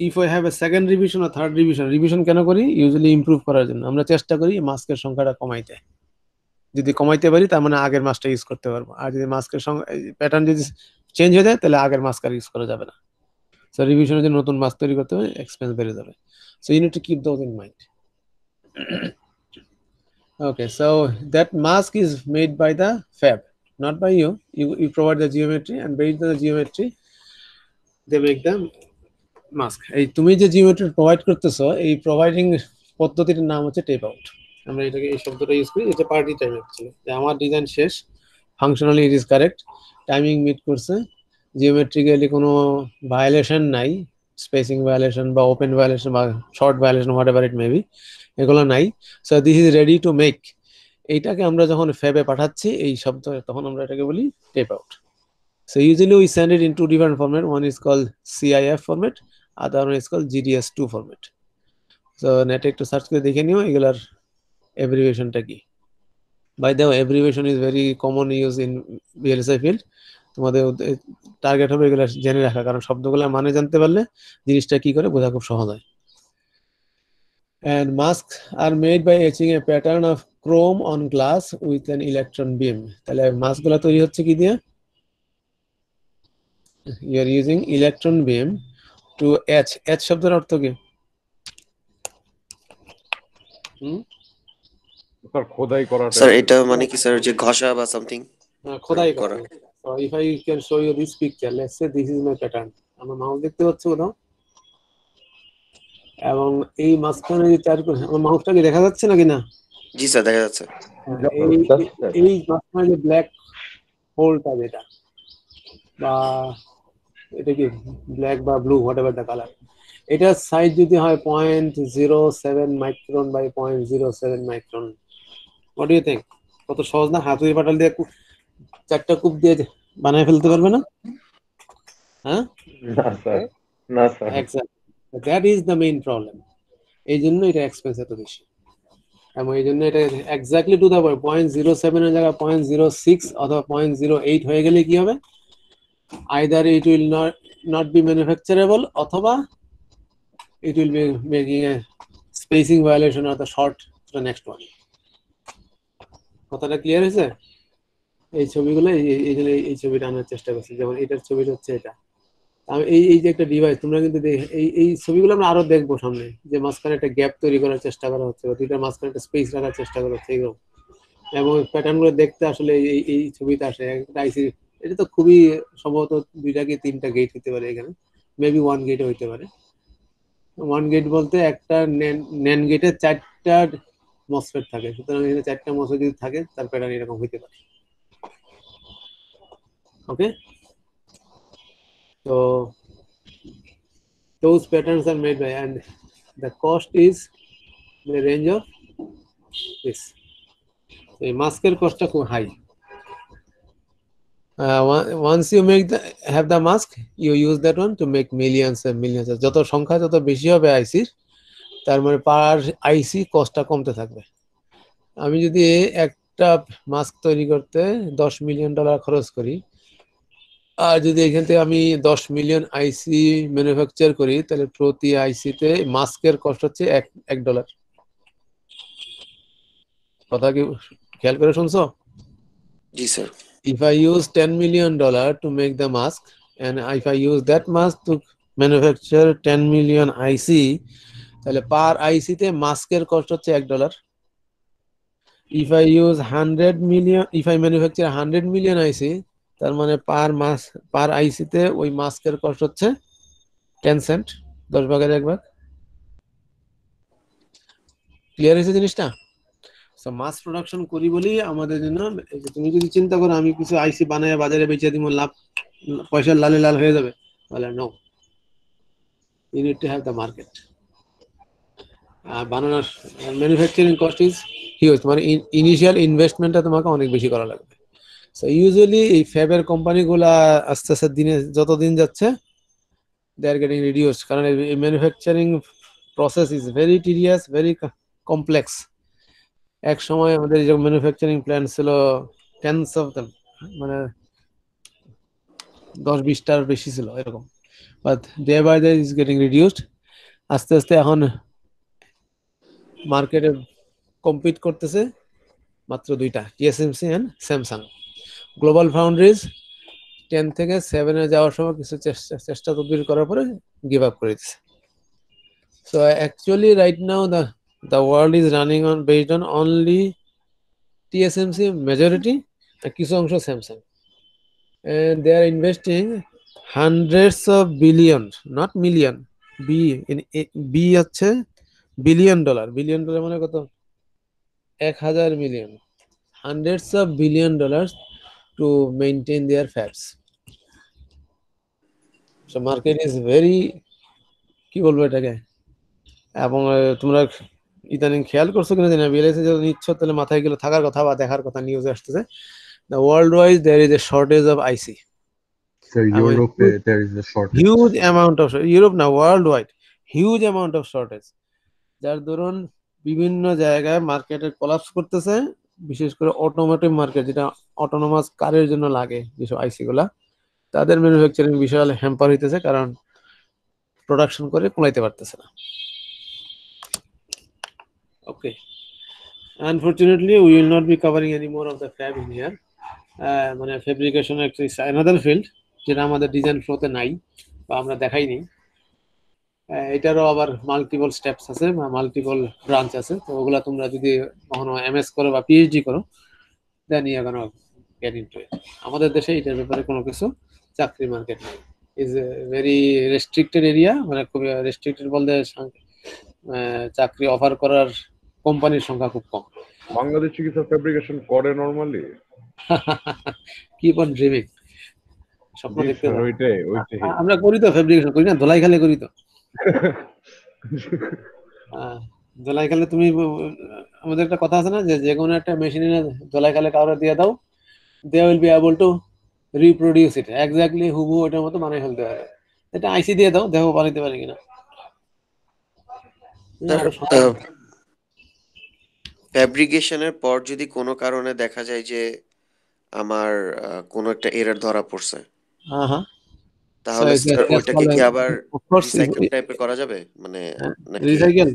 if we have a second revision or third revision কেন করি? Usually improve করার জন্য। আমরা চেষ্টা করি মাস্কের সংখ্যাটা কমাইতে। যদি কমাইতে পারি তার মানে আগের মাস্কটা ইউজ করতে পারবো। আর যদি মাস্কের প্যাটার্ন যদি চেঞ্জ হয়ে যায়, তাহলে আগের মাস্ক আর ইউজ করা যাবে না। So revision যে নতুন মাস্ক তৈরি করতে হবে, এক্সপেন্স বেড়ে যাবে। So you need to keep those in mind. Okay, so that mask is made by the fab, not by you. You provide the geometry, and based on the geometry, they make the mask. এই তুমি যে geometry provide করতেছো, এই providing পদ্ধতির নাম হচ্ছে tape out. আমরা এটাকে, এই শব্দটা ইউজ করি, এটা পার্টি টাইম অ্যাকচুয়ালি। যে আমার ডিজাইন শেষ, functionally it is correct, timing meet করছে, জিওমেট্রিক্যালি কোনো ভায়োলেশন নাই, স্পেসিং ভায়োলেশন বা ওপেন ভায়োলেশন বা short violation, whatever it may be, এগুলো নাই। So this is ready to make. এইটাকে আমরা যখন ফ্যাবে পাঠাচ্ছি এই শব্দ, তখন আমরা এটাকে বলি tape out. So usually we send it in two different format. One is called CIF format, other one is called GDS2 format. So net একটু সার্চ করে দেখে নিও এগুলার abbreviationটা কি। By the way, abbreviation is very common use in VLSI field. তোমাদের target হবে এগুলা জেনে রাখা, কারণ শব্দগুলোর মানে জানতে পারলে জিনিসটা কি করে বোঝা খুব সহজ হয়। And masks are made by etching a pattern of chrome on glass with an electron beam. তাহলে মাস্কগুলো তৈরি হচ্ছে কি দিয়ে? You are using electron beam to etch. Etch শব্দের অর্থ কি? স্যার খোদাই করাটা স্যার এটা মানে কি স্যার, যে ঘষা বা সামথিং খোদাই করা? করা। So if I can show you this picture, let's say this is my pattern. আমার মাউস দেখতে পাচ্ছ কোথাও? এবং এই মাঝখানে যে আমার মাউসটা কি দেখা যাচ্ছে নাকি না? জি স্যার দেখা যাচ্ছে। এই মাঝখানে যে ব্ল্যাক হোলটা যেটা, বা এটা কি ব্ল্যাক বা blue whatever the colour, এটার সাইজ যদি হয় 0.07 micron by 0.07 micron, what do you think? কত সহজ না? হাতুড়ি পাটাল দিয়ে 4টা কূপ দিয়ে বানায় ফেলতে পারবে না? হ্যাঁ, না স্যার, না sir. Exactly, that is the main problem. এই জন্য এটা এক্সপেন্স এত বেশি, এবং এই জন্য এটা এক্স্যাক্টলি টু দ্য পয়েন্ট 0.07 এর জায়গায় 0.06 অথবা 0.08 হয়ে গেলে কি হবে? either it will not be manufacturable অথবা it will be making a spacing violation of the short to the next one. কথাটা ক্লিয়ার হয়েছে? এই ছবিগুলো এই ছবিটা আনার চেষ্টা করছি, যেমন এটার ছবিটা হচ্ছে এটা। আমি এই যে একটা ডিভাইস, তোমরা কিন্তু এই ছবিগুলো আমরা আরো দেখবো সামনে, যে মাঝখানে একটা গ্যাপ তৈরি করার চেষ্টা করা হচ্ছে, বা দুইটার মাঝখানে একটা স্পেস রাখার চেষ্টা করা হচ্ছে এগুলো, এবং প্যাটার্ন গুলো দেখতে আসলে এই ছবিতে আসে একটা আইসি। এটা তো খুবই সম্ভবত 2টা কি 3টা গেট হতে পারে, এখানে মেবি 1 গেট হইতে পারে। 1 গেট বলতে একটা ন্যান গেটে 4টা মসফেট থাকে, সুতরাং এখানে 4টা মসফেট যদি থাকে তার প্যাটার্ন এরকম হইতে পারে। ওকে, তো those patterns are made by, and the cost is the range of this. এই মাস্কের কস্টটা খুব high. Once you have the mask, you use that one to make millions and millions. যত সংখ্যা যত বেশি হবে আইসির, তার মানে পার আইসি কস্টটা কমতে থাকবে। আমি যদি একটা মাস্ক তৈরি করতে $10 মিলিয়ন খরচ করি, আর যদি এখান থেকে আমি 10 মিলিয়ন আইসি ম্যানুফ্যাকচার করি, তাহলে প্রতি আইসিতে মাস্কের কস্ট হচ্ছে $1। কথা কি খেয়াল করে শুনছো? জি sir. If I use $10 million to make the mask, and if I use that mask to manufacture 10 million IC, তাহলে পার আইসিতে মাস্কের কস্ট হচ্ছে $1। If I use 100 million, if I manufacture 100 million IC, তার মানে পার আইসিতে ওই মাস্কের কস্ট হচ্ছে 10 সেন্ট, 10 ভাগের 1 ভাগ। ক্লিয়ার হয়েছে জিনিসটা? সো মাস প্রোডাকশন করি বলি আমাদের জন্য, তুমি যদি চিন্তা করো আমি কিছু আইসি বানায় বাজারে বেচে দিব, লাভ পয়সা লালে লাল হয়ে যাবে, তাহলে no, you need to have the market. বানানোর ম্যানুফ্যাকচারিং কস্ট ইজ হিউজ, মানে ইনিশিয়াল ইনভেস্টমেন্টটা তোমাকে অনেক বেশি করা লাগবে। সো ইউজুয়ালি এই ফ্যাবের কোম্পানিগুলা আস্তে আস্তে দিনে যত দিন যাচ্ছে দে আর গেটিং রিডিউসড, কারণ এই manufacturing process is very tedious, very complex. এক সময় আমাদের যে ম্যানুফ্যাকচারিং প্ল্যান্ট ছিল টেন্স অফ দেম, মানে 10-20টার বেশি ছিল এরকম, but day by day is getting reduced. আস্তে আস্তে এখন মার্কেটে কম্পিট করতেছে মাত্র 2টা, TSMC and Samsung. GlobalFoundries 10 থেকে 7 এ যাওয়ার সময় কিছু চেষ্টা তদবির করার পরে গিভ আপ করে দিচ্ছে। So actually right now the world is running on based on only TSMC majority and কিছু অংশ Samsung, and they are investing hundreds of billions, not million, B হচ্ছে $billion মানে কত? 1000 million, hundreds of $billion to maintain their fabs. So market is very, কি বলবো এটাকে, এবং তোমরা ইদানিং খেয়াল করছো কিনা জানি না, বিএলএসএ যদি নিচ্ছ তাহলে মাথায় গেলে থাকার কথা বা দেখার কথা, নিউজে আসতেছে the worldwide there is a shortage of IC. Sir, Europe, there is a shortage. Huge amount of Europe না, worldwide huge amount of shortage, যার দরুন বিভিন্ন জায়গায় মার্কেটে কোলাপস করতেছে, বিশেষ করে অটোমোটিভ মার্কেট যেটা অটোনোমাস কারের জন্য লাগে যেসব আইসি গুলা, তাদের ম্যানুফ্যাকচারিং বিশাল হ্যাম্পার হইতেছে, কারণ প্রোডাকশন করে কুলাইতে পারতেছে না। Okay, unfortunately we will not be covering any more of the fab in here. মানে ফেব্রিকেশন একটা অ্যানাদার ফিল্ড যেটা আমাদের ডিজাইন ফ্লোতে নাই বা আমরা দেখাইনি। এটারও আবার মাল্টিপল স্টেপস আছে বা মাল্টিপল ব্রাঞ্চ আছে, তো ওগুলা তোমরা যদি কখনো এমএস করো বা পিএইচডি করো then you can get into it. আমাদের দেশে এটার ব্যাপারে কোনো কিছু চাকরি মার্কেট নেই, is a very restricted area, মানে খুব রেস্ট্রিক্টেড বলতে চাকরি অফার করার কোম্পানির সংখ্যা খুব কম। বাংলাদেশে কি ফেব্রিকেশন করে নরমালি? কিপ অন ড্রিমিং, স্বপ্ন দেখতে থাকো। ওইটাই আমরা করি তো ফেব্রিকেশন করি না, ধোলাই খালে করি তো। ধোলাই খালে তুমি, আমাদের একটা কথা আছে না যে কোনো একটা মেশিনে ধোলাই খালে কাউরে দিয়ে দাও, they will be able to reproduce it exactly হুবহু ওটার মতো বানাই ফেলতে পারে। এটা আইসি দিয়ে দাও, দেখো বানাইতে পারে কিনা। ফ্যাব্রিকেশনের পর যদি কোনো কারণে দেখা যায় যে আমার কোনো একটা এরর ধরা পড়ছে, তাহলে স্যার ওইটাকে কি আবার রিসাইকেল টাইপের করা যাবে? মানে রিসাইকেল,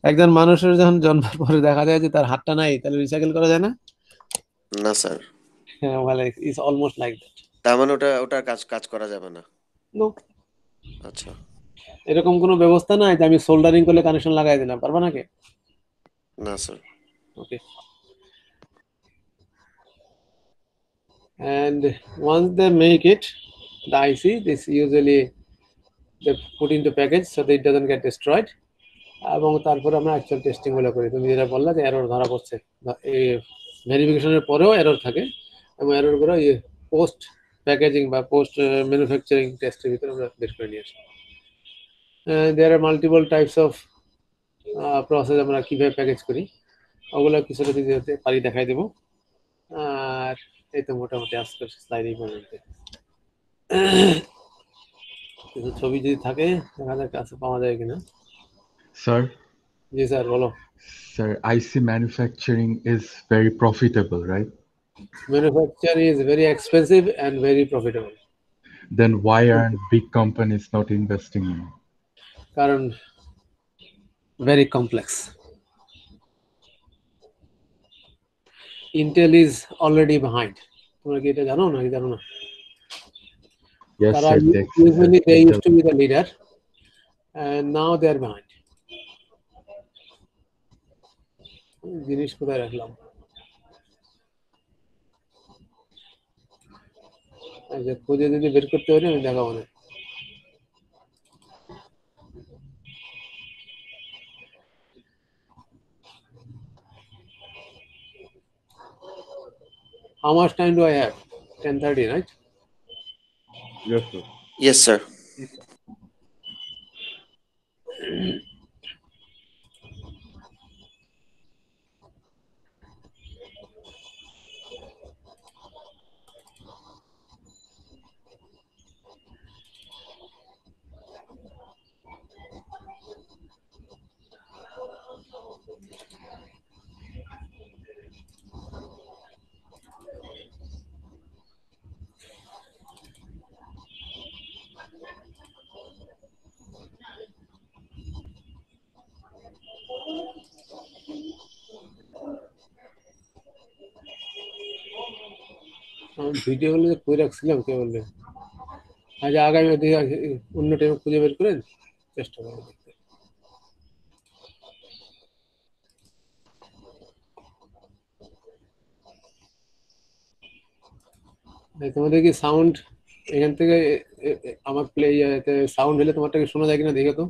একজন মানুষের যখন জন্মের পরে দেখা যায় যে তার হাতটা নাই, তাহলে রিসাইকেল করা যায় না? না স্যার, হ্যাঁ, well it's almost like that. তার মানে ওটার কাজ করা যাবে না? No. আচ্ছা, এরকম কোনো ব্যবস্থা নাই যে আমি সোল্ডারিং করলে কানেকশন লাগাই দিলাম, পারবা নাকি? না sir. Okay, and once they make it, the IC, this usually they put into package so that it doesn't get destroyed, এবং তারপরে আমরা অ্যাকচুয়াল টেস্টিং গুলো করি। তুমি যেটা বললা যে এরর ধরা পড়ছে, এই ভেরিফিকেশনের পরেও এরর থাকে, এবং এরর গুলো পোস্ট প্যাকেজিং বা পোস্ট ম্যানুফ্যাকচারিং টেস্টের ভিতরে আমরা বের করে নিয়ে আসি। দেয়ার আর মাল্টিপল টাইপস অফ প্রসেস, আমরা কিভাবে প্যাকেজ করি ওগুলো কিছুটা যদি পারি দেখাই দেবো। আর এই তো মোটামুটি আজকের স্লাইড এই পর্যন্ত। কিছু ছবি যদি থাকে দেখা যাক কাছে পাওয়া যায় কিনা। Sir, জি স্যার, বলো। sir, IC manufacturing is very profitable, right? Manufacturing is very expensive and very profitable. Then why aren't big companies not investing in it? কারণ very complex. Intel is already behind. তোমরা কি এটা জানো নাকি জানো না? Yes, তারা sir. usually they used to be the leader and now they are behind. জিনিস কোথায় রাখলাম? আচ্ছা, খুঁজে যদি বের করতে পারি আমি দেখাবো না। How much time do I have? 10:30, right? Yes, sir. Yes, sir. Video গুলো কই রাখছিলাম কে বললে? আজ আগামী অন্য টাইমে খুঁজে বের করেন চেষ্টা করবো দেখতে। তোমাদের কি সাউন্ড এখান থেকে আমার প্লে সাউন্ড হলে তোমারটাকে শোনা যায় কিনা দেখে তো।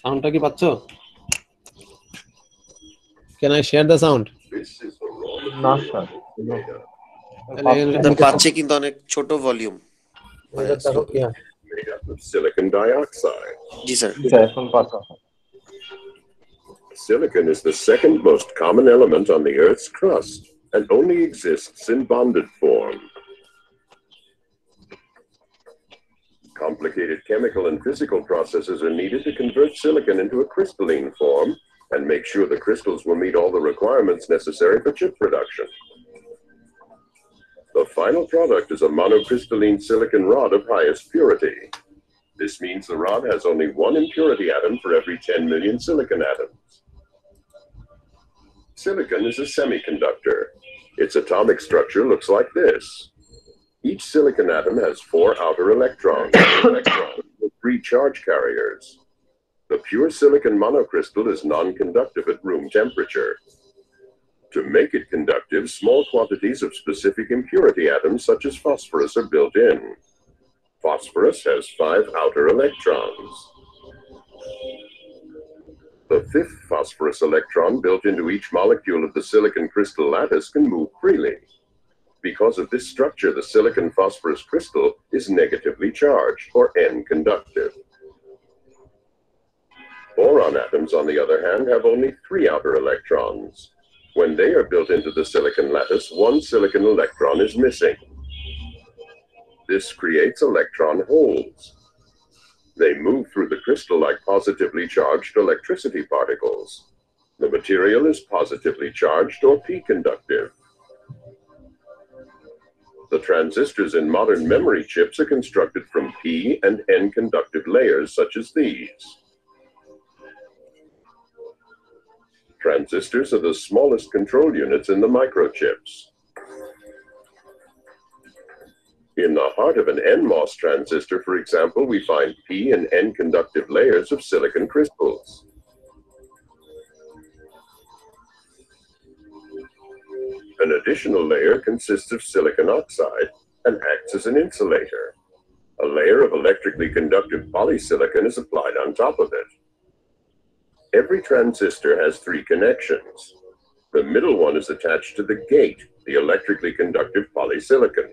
সাউন্ডটা কি পাচ্ছ? Can I share the sound? না স্যার, পাচ্ছে কিন্তু অনেক ছোট ভলিউম। দেখো কি হয়। made up of silicon dioxide. Yes, sir. Silicon is the second most common element on the Earth's crust and only exists in bonded form. Complicated chemical and physical processes are needed to convert silicon into a crystalline form and make sure the crystals will meet all the requirements necessary for chip production. The final product is a monocrystalline silicon rod of highest purity. This means the rod has only one impurity atom for every 10 million silicon atoms. Silicon is a semiconductor. Its atomic structure looks like this. Each silicon atom has 4 outer electrons with 3 charge carriers. The pure silicon monocrystal is non-conductive at room temperature. To make it conductive, small quantities of specific impurity atoms such as phosphorus are built in. Phosphorus has 5 outer electrons. The 5th phosphorus electron built into each molecule of the silicon crystal lattice can move freely. Because of this structure, the silicon phosphorus crystal is negatively charged, or N-conductive. Boron atoms, on the other hand, have only 3 outer electrons. When they are built into the silicon lattice, 1 silicon electron is missing. This creates electron holes. They move through the crystal like positively charged electricity particles. The material is positively charged or p-conductive. The transistors in modern memory chips are constructed from p and n-conductive layers such as these. Transistors are the smallest control units in the microchips. In the heart of an NMOS transistor, for example, we find p and n-conductive layers of silicon crystals. An additional layer consists of silicon oxide and acts as an insulator. A layer of electrically conductive polysilicon is applied on top of it. Every transistor has 3 connections. The middle one is attached to the gate, the electrically conductive polysilicon.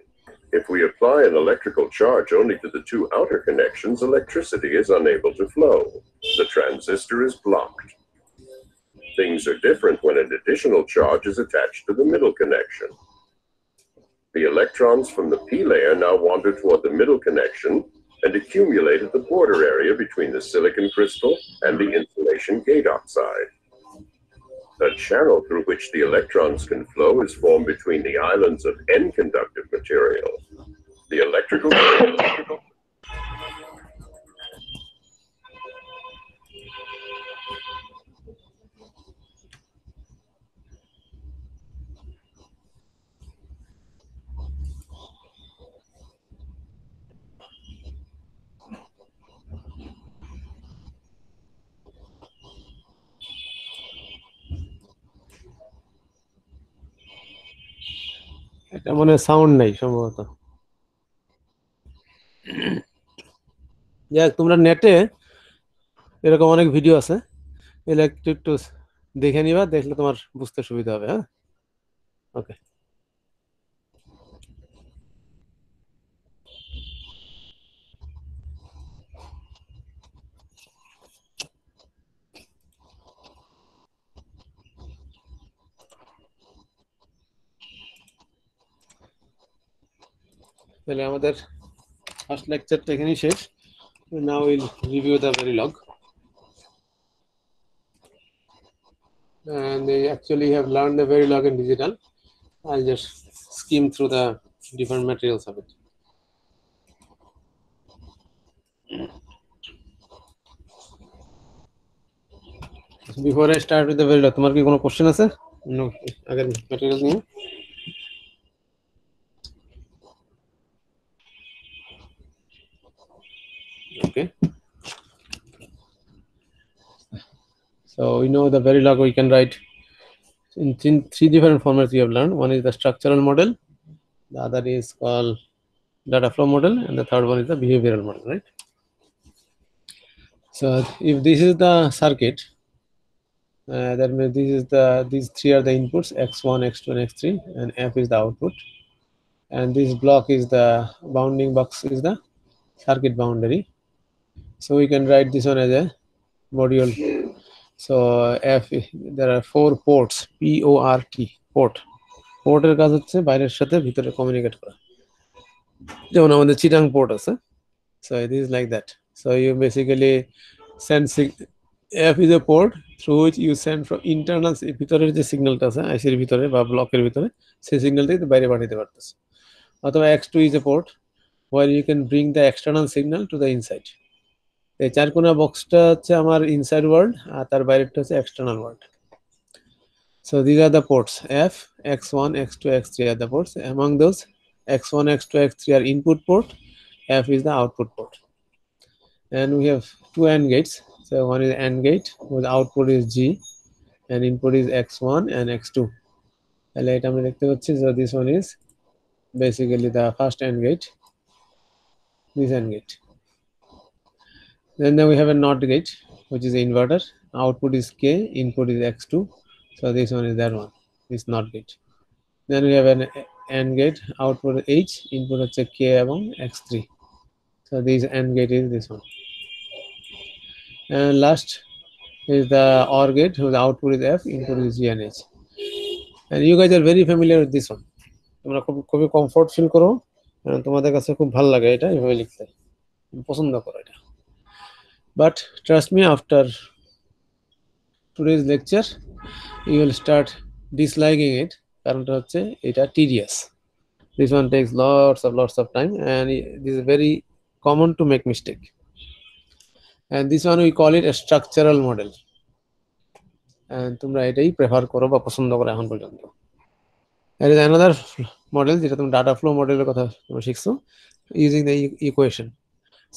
If we apply an electrical charge only to the 2 outer connections, electricity is unable to flow. The transistor is blocked. Things are different when an additional charge is attached to the middle connection. The electrons from the p layer now wander toward the middle connection and accumulate at the border area between the silicon crystal and the insulation gate oxide. A channel through which the electrons can flow is formed between the islands of n-conductive material. The electrical এটা মনে sound নাই সম্ভবত। যাক, তোমরা নেটে এরকম অনেক video আছে, এগুলো একটু একটু দেখে নিবা, দেখলে তোমার বুঝতে সুবিধা হবে। হ্যাঁ, ওকে। তাহলে আমাদের ফার্স্ট লেকচারটা এখানেই শেষ। Now we'll review the Verilog. And they actually have learned the Verilog in digital. I'll just skim through the different materials of it. Before I start with the Verilog, তোমার কি কোনো কোশ্চেন আছে? No, আগের material নিয়ে? Okay. So we know the Verilog we can write in 3 different formats we have learned. One is the structural model, the other is called data flow model, and the third one is the behavioral model, right? So if this is the circuit, that means these 3 are the inputs, x1, x2, and x3, and f is the output, and this block is the bounding box is the circuit boundary. So we can write this one as a module. So there are 4 ports, PORT, port. পোর্টের কাজ হচ্ছে বাইরের সাথে ভিতরে communicate করা, যেমন আমাদের Chittagong port আছে। So it is like that. So you basically send F is a port through which you send from internal ভিতরের যে সিগন্যালটা আছে আইসির ভিতরে বা ব্লকের ভিতরে, সেই সিগন্যালটাই বাইরে পাঠাতে পারতেছে। অথবা X2 is a port where you can bring the external signal to the inside. এই চারকোনা বক্সটা হচ্ছে আমার ইনসাইড ওয়ার্ল্ড, আর তার বাইরেটা হচ্ছে external world. So these are the ports F, X1, X2, X3 are the ports. Among those, X1, X2, X3 are input port, F is the output port. And we have 2 AND gates. So one is AND gate whose output is G and input is X1 and X2. So this one is basically the first AND gate, this AND gate. Then we have a NOT gate, which is the inverter. Output is K, input is X2. So this one is that one, this NOT gate. Then we have an AND gate, output H, input is K এবং X3. So this AND gate is this one. And last is the OR gate, whose output is F, input is G and H. And you guys are very familiar with this one. তোমরা খুবই comfort feel করো, তোমাদের কাছে খুব ভালো লাগে এটা এভাবে লিখতে, পছন্দ করো এটা। But trust me, after today's lecture you will start disliking it, কারণটা হচ্ছে এটা tedious. This one takes lots of time and this is very common to make mistake. And this one we call it a structural model. And তোমরা এটাই prefer করো বা পছন্দ করো এখন পর্যন্ত। There is another model যেটা তুমি ডাটা ফ্লো মডেলের কথা তোমরা শিখছো, using the equation.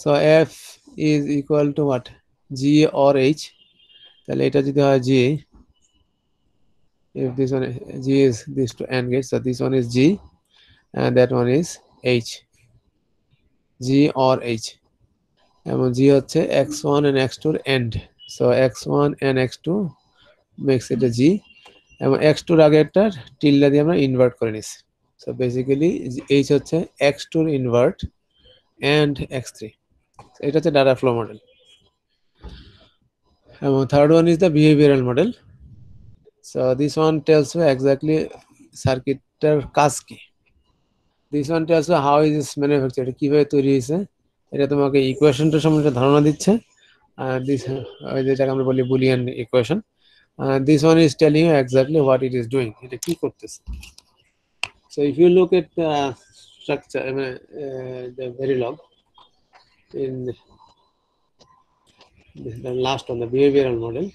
So F is equal to what? G or H. তাহলে এটা যদি হয় G, if this one G is this to AND gate, so this one is G and that one is H. G or H. এবং G হচ্ছে X1 and X2 AND. So X1 and X2 makes it a G. এবং X2 এর আগে একটা tilde দিয়ে আমরা invert করে নিছি। So basically H হচ্ছে X2 invert and X3. So এটা হচ্ছে ডাটা ফ্লো মডেল। এবং third one is the behavioural model. So this one tells you exactly সার্কিটটার কাজ কি। This one tells you how is this manufactured, কিভাবে তৈরি হয়েছে, এটা তোমাকে ইকুয়েশনটার সম্বন্ধে ধারণা দিচ্ছে। আর যেটাকে আমরা বলি Boolean equation. This one is telling you exactly what it is doing, এটা কি করতেছে। So if you look at the structure, the Verilog, in the last one, the behavioral model,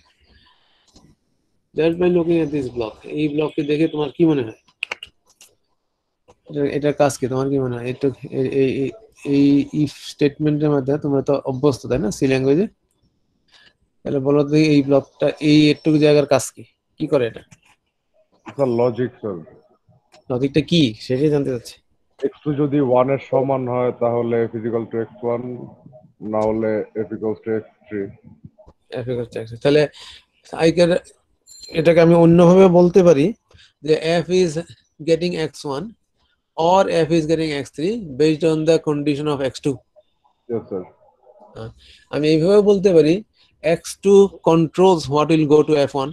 just by looking at this block, এই ব্লককে দেখে তোমার কি মনে হয়, এটার কাজ কি তোমার কি মনে হয়? এটা এই ইফ স্টেটমেন্টের মধ্যে তোমরা তো অভ্যস্ত, তাই না, সি ল্যাঙ্গুয়েজে? তাহলে বলো তো এই ব্লকটা এই একটু জায়গার কাজ কি, কি করে এটা? স্যার লজিক, স্যার লজিকটা কি সেটাই জানতে চাচ্ছি। x2 যদি 1 এর সমান হয় তাহলে f equal to x1, না হলে f equals to x3। তাহলে এটাকে আমি অন্যভাবে বলতে পারি যে f is getting x1 or f is getting x3 based on the condition of x2. Yes sir. আমি এইভাবে বলতে পারি x2 controls what will go to f1.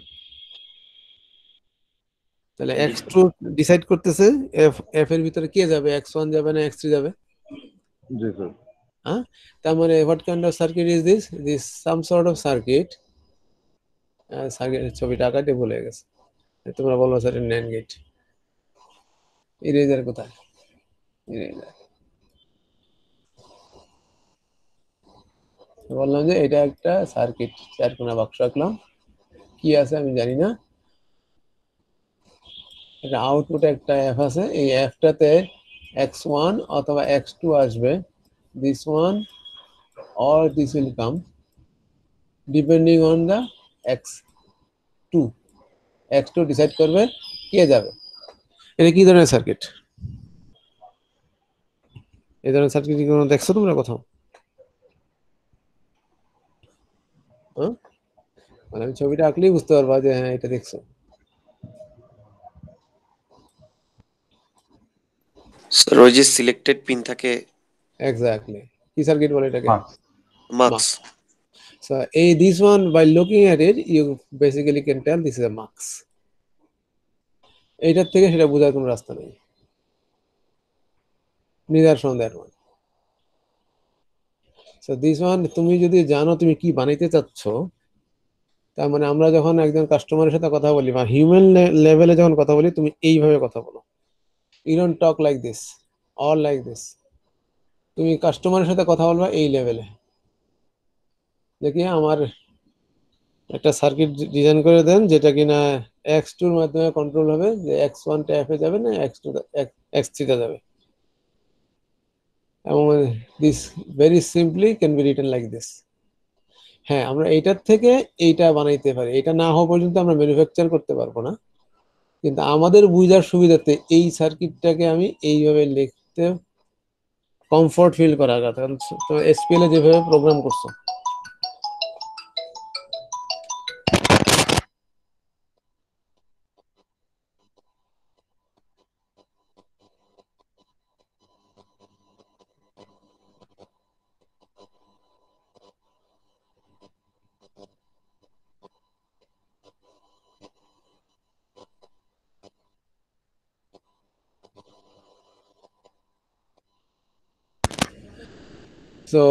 তাহলে x2 ডিসাইড করতেছে f এর ভিতরে কে যাবে, x1 যাবে না x3 যাবে। জি স্যার। হ্যাঁ, তার মানে what kind of circuit is this? This some sort of circuit. সার্কিটের ছবিটা আঁকাতে ভুলে গেছে, তোমরা বলো স্যার NAND গেট। ইরেজার কোথায়? ইরেজার বললাম যে এটা একটা সার্কিট, চারকোনা বাক্স রাখলাম, কি আছে আমি জানি না। এটা আউটপুটে একটা এফ আছে, এই এফটাতে x1 অথবা x2 আসবে, this one or this will come depending on the x2 decide করবে কে যাবে। এটা কি ধরনের সার্কিট? এই ধরনের সার্কিট কি কোনো দেখছো তোমরা কোথাও? মানে আমি ছবিটা আঁকলেই বুঝতে পারবা যে হ্যাঁ এটা দেখছো। স্যার ওই যে সিলেক্টেড পিন থাকে, এক্স্যাক্টলি, কি সার্কিট বলে এটাকে? মাক্স। So this one, by looking at it, you basically can tell this is a mux. এটার থেকে সেটা বোঝার কোনো রাস্তা নেই। Neither from that one. So this one, তুমি যদি জানো তুমি কি বানাইতে চাচ্ছ, তার মানে আমরা যখন একজন কাস্টমারের সাথে কথা বলি বা হিউম্যান লেভেলে যখন কথা বলি, তুমি এইভাবে কথা বলো। You don't talk like this or like this. তুমি কাস্টমারের সাথে কথা বলবা এই লেভেলে। দেখি আমার একটা সার্কিট ডিজাইন করে দেন যেটা কিনা x2 এর মাধ্যমে কন্ট্রোল হবে, যে x1 টা f এ যাবে না x2 x3 তে যাবে। এবং this very simply can be written like this. হ্যাঁ, আমরা এইটার থেকে এইটা বানাইতে পারি, এটা না হওয়া পর্যন্ত আমরা ম্যানুফ্যাকচার করতে পারবো না, কিন্তু আমাদের বুঝার সুবিধাতে এই সার্কিটটাকে আমি এইভাবে লিখতে কমফোর্ট ফিল করার কথা। তো এসপিএল এ যেভাবে প্রোগ্রাম করছো, so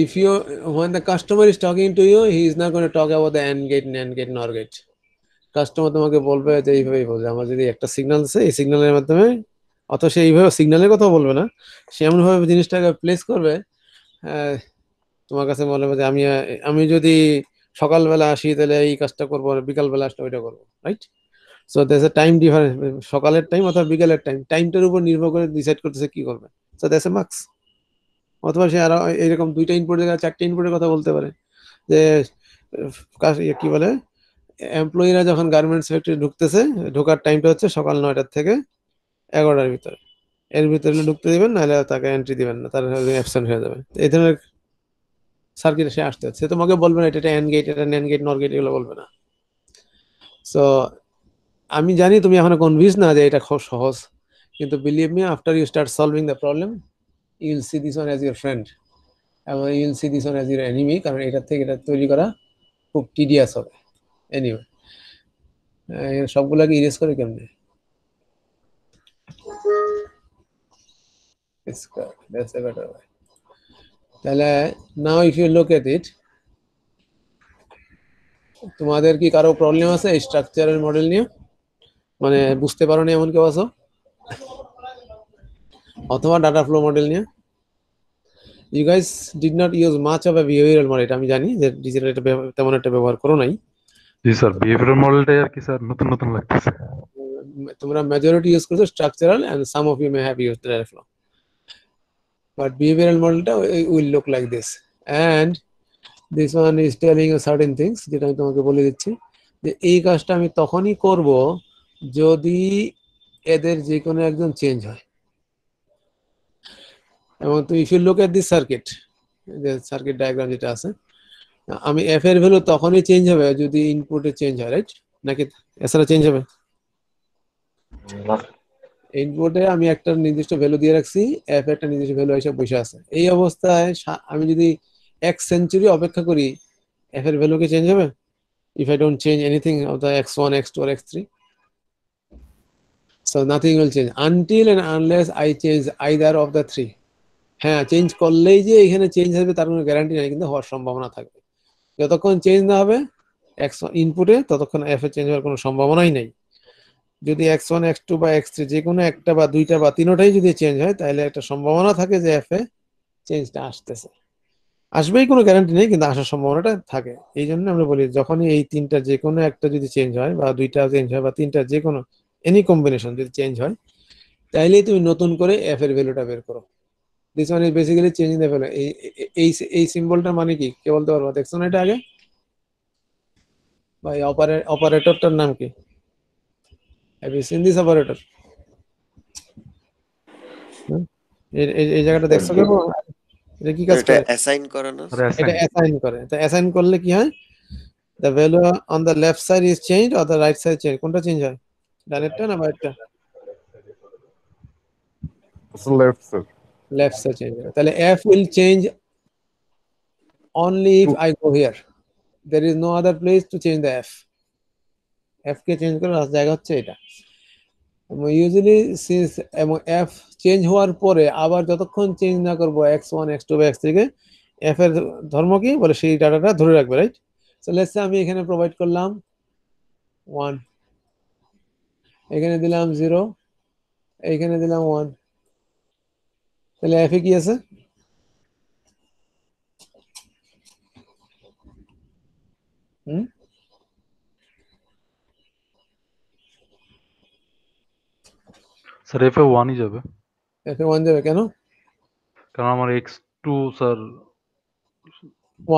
if you, when the customer is talking to you, he is not going to talk about the AND gate, NAND gate, NOR gate. Customer তোমাকে বলবে যে এইভাবেই বলবে, আমার যদি একটা সিগন্যাল আছে এই সিগন্যালের মাধ্যমে, অত সে এইভাবে সিগন্যালের কথা বলবে না, সে এমনভাবে জিনিসটাকে প্লেস করবে, তোমার কাছে বলবে যে আমি যদি সকালবেলা আসি তাহলে এই কাজটা করবো, বিকালবেলা আসলে ওইটা করবো, right? So that's a time difference, সকালের টাইম অথবা বিকালের টাইম, টাইমটার উপর নির্ভর করে ডিসাইড করতেছে কি করবে। So that's a marks. অথবা সে আরো এরকম 2টা ইনপুটের জায়গায় 4টে ইনপুটের কথা বলতে পারে, যে কি বলে, এমপ্লয়িরা যখন গার্মেন্টস ফ্যাক্টরি ঢুকতেছে, ঢোকার টাইমটা হচ্ছে সকাল 9টা থেকে 11টার ভিতরে, এর ভিতরে ঢুকতে দিবেন, নাহলে তাকে এন্ট্রি দিবেন না, তার অ্যাবসেন্ট হয়ে যাবে। এই ধরনের সার্কিটে সে আসতে হচ্ছে, তোমাকে বলবে না এটা এন্ড গেট, এটা ন্যান্ড গেট, নর গেট, এগুলো বলবে না। সো আমি জানি তুমি এখনো কনভিন্স না যে এটা খুব সহজ, কিন্তু believe me, after you start solving the problem, you will see this one as your friend এবং you will see this one as your enemy, কারণ এটার থেকে এটা তৈরি করা খুব টিডিয়াস হবে। এনিওয়ে, সবগুলাকে ইরেজ করে কেমনে? That's a better way. তাহলে now if you look at it, তোমাদের কি কারো প্রবলেম আছে এই স্ট্রাকচারাল মডেল নিয়ে? মানে বুঝতে পারো না এমন কেউ আছো? অথবা ডাটা ফ্লো মডেল নিয়ে? You guys did not use much of a behavioural model, আমি জানি যে ডিজিটাল এটা তেমন একটা ব্যবহার করো নাই। জি স্যার, বিহেভিয়ারাল মডেলটাই আর কি স্যার নতুন নতুন লাগতেছে। তোমরা মেজরিটি ইউজ করছো structural, and some of you may have used data flow, but behavioural মডেলটা will look like this, and this one is telling you certain things, যেটা আমি তোমাকে বলে দিচ্ছি যে এই কাজটা আমি তখনই করব যদি এদের যে কোনো একজন চেঞ্জ হয়। এবং তুই if you look at this circuit, যে সার্কিট ডায়াগ্রাম যেটা আছে, আমি এফ এর ভ্যালু তখনই চেঞ্জ হবে যদি ইনপুটে চেঞ্জ হয়, রাইট? নাকি এছাড়া চেঞ্জ হবে? ইনপুটে আমি একটা নির্দিষ্ট ভ্যালু দিয়ে রাখছি, এফ একটা নির্দিষ্ট ভ্যালু হিসেবে বসে আছে। এই অবস্থায় আমি যদি 1 সেঞ্চুরি অপেক্ষা করি, এফ এর ভ্যালু কি চেঞ্জ হবে? If I don't change anything of the x1, x2 or x3, so nothing will change until and unless I change either of the 3. হ্যাঁ, চেঞ্জ করলেই যে এখানে চেঞ্জ হবে তার কোনো গ্যারান্টি নেই, কিন্তু হওয়ার সম্ভাবনা থাকবে। যতক্ষণ চেঞ্জ না হবে x1 ইনপুটে, ততক্ষণ f এ চেঞ্জ হওয়ার কোনো সম্ভাবনাই নেই। যদি x1, x2 বা x3 যে কোনো একটা বা দুইটা বা তিনটাই যদি চেঞ্জ হয়, তাহলে একটা সম্ভাবনা থাকে যে f এ চেঞ্জটা আসতেছে। আসবেই কোনো গ্যারান্টি নেই, কিন্তু আসার সম্ভাবনাটা থাকে। এই জন্য আমরা বলি যখনই এই তিনটা যে কোনো একটা যদি চেঞ্জ হয়, বা দুইটা চেঞ্জ হয়, বা তিনটা যে কোনো এনি কম্বিনেশন যদি চেঞ্জ হয়, তাইলেই তুমি নতুন করে f এর ভ্যালুটা বের করো। This one is basically changing the value. এই সিম্বলটার মানে কি কে বলতে পারবো? দেখছো না এটা আগে? বা এই অপারেটরটার নাম কি? Have you seen this operator? এই জায়গাটা দেখছো কেন? এটা কি কাজ করে? এটা অ্যাসাইন করে না? এটা অ্যাসাইন করে। তো অ্যাসাইন করলে কি হয়? The value on the left side is changed or the right side change? কোনটা চেঞ্জ হয়? ডানেরটা না বাইরেরটা? Left sir. Left side change হয়। তাহলে f will change only if I go here. There is no other place to change the f. f K change করার রাস্তা জায়গা হচ্ছে এটা। ইউজুয়ালি সিন্স এবং f চেঞ্জ হওয়ার পরে আবার যতক্ষণ চেঞ্জ না করব x1 x2 বা x3 কে f এর ধর্ম কি বলে সেই ডাটাটা ধরে রাখবে, রাইট? সো লেটস সে আমি এখানে প্রোভাইড করলাম 1, এখানে দিলাম 0, এখানে দিলাম 1, তাহলে f এ কি আছে? স্যার f এ 1 ই যাবে। f এ 1 যাবে কেন? কারণ আমার x2 স্যার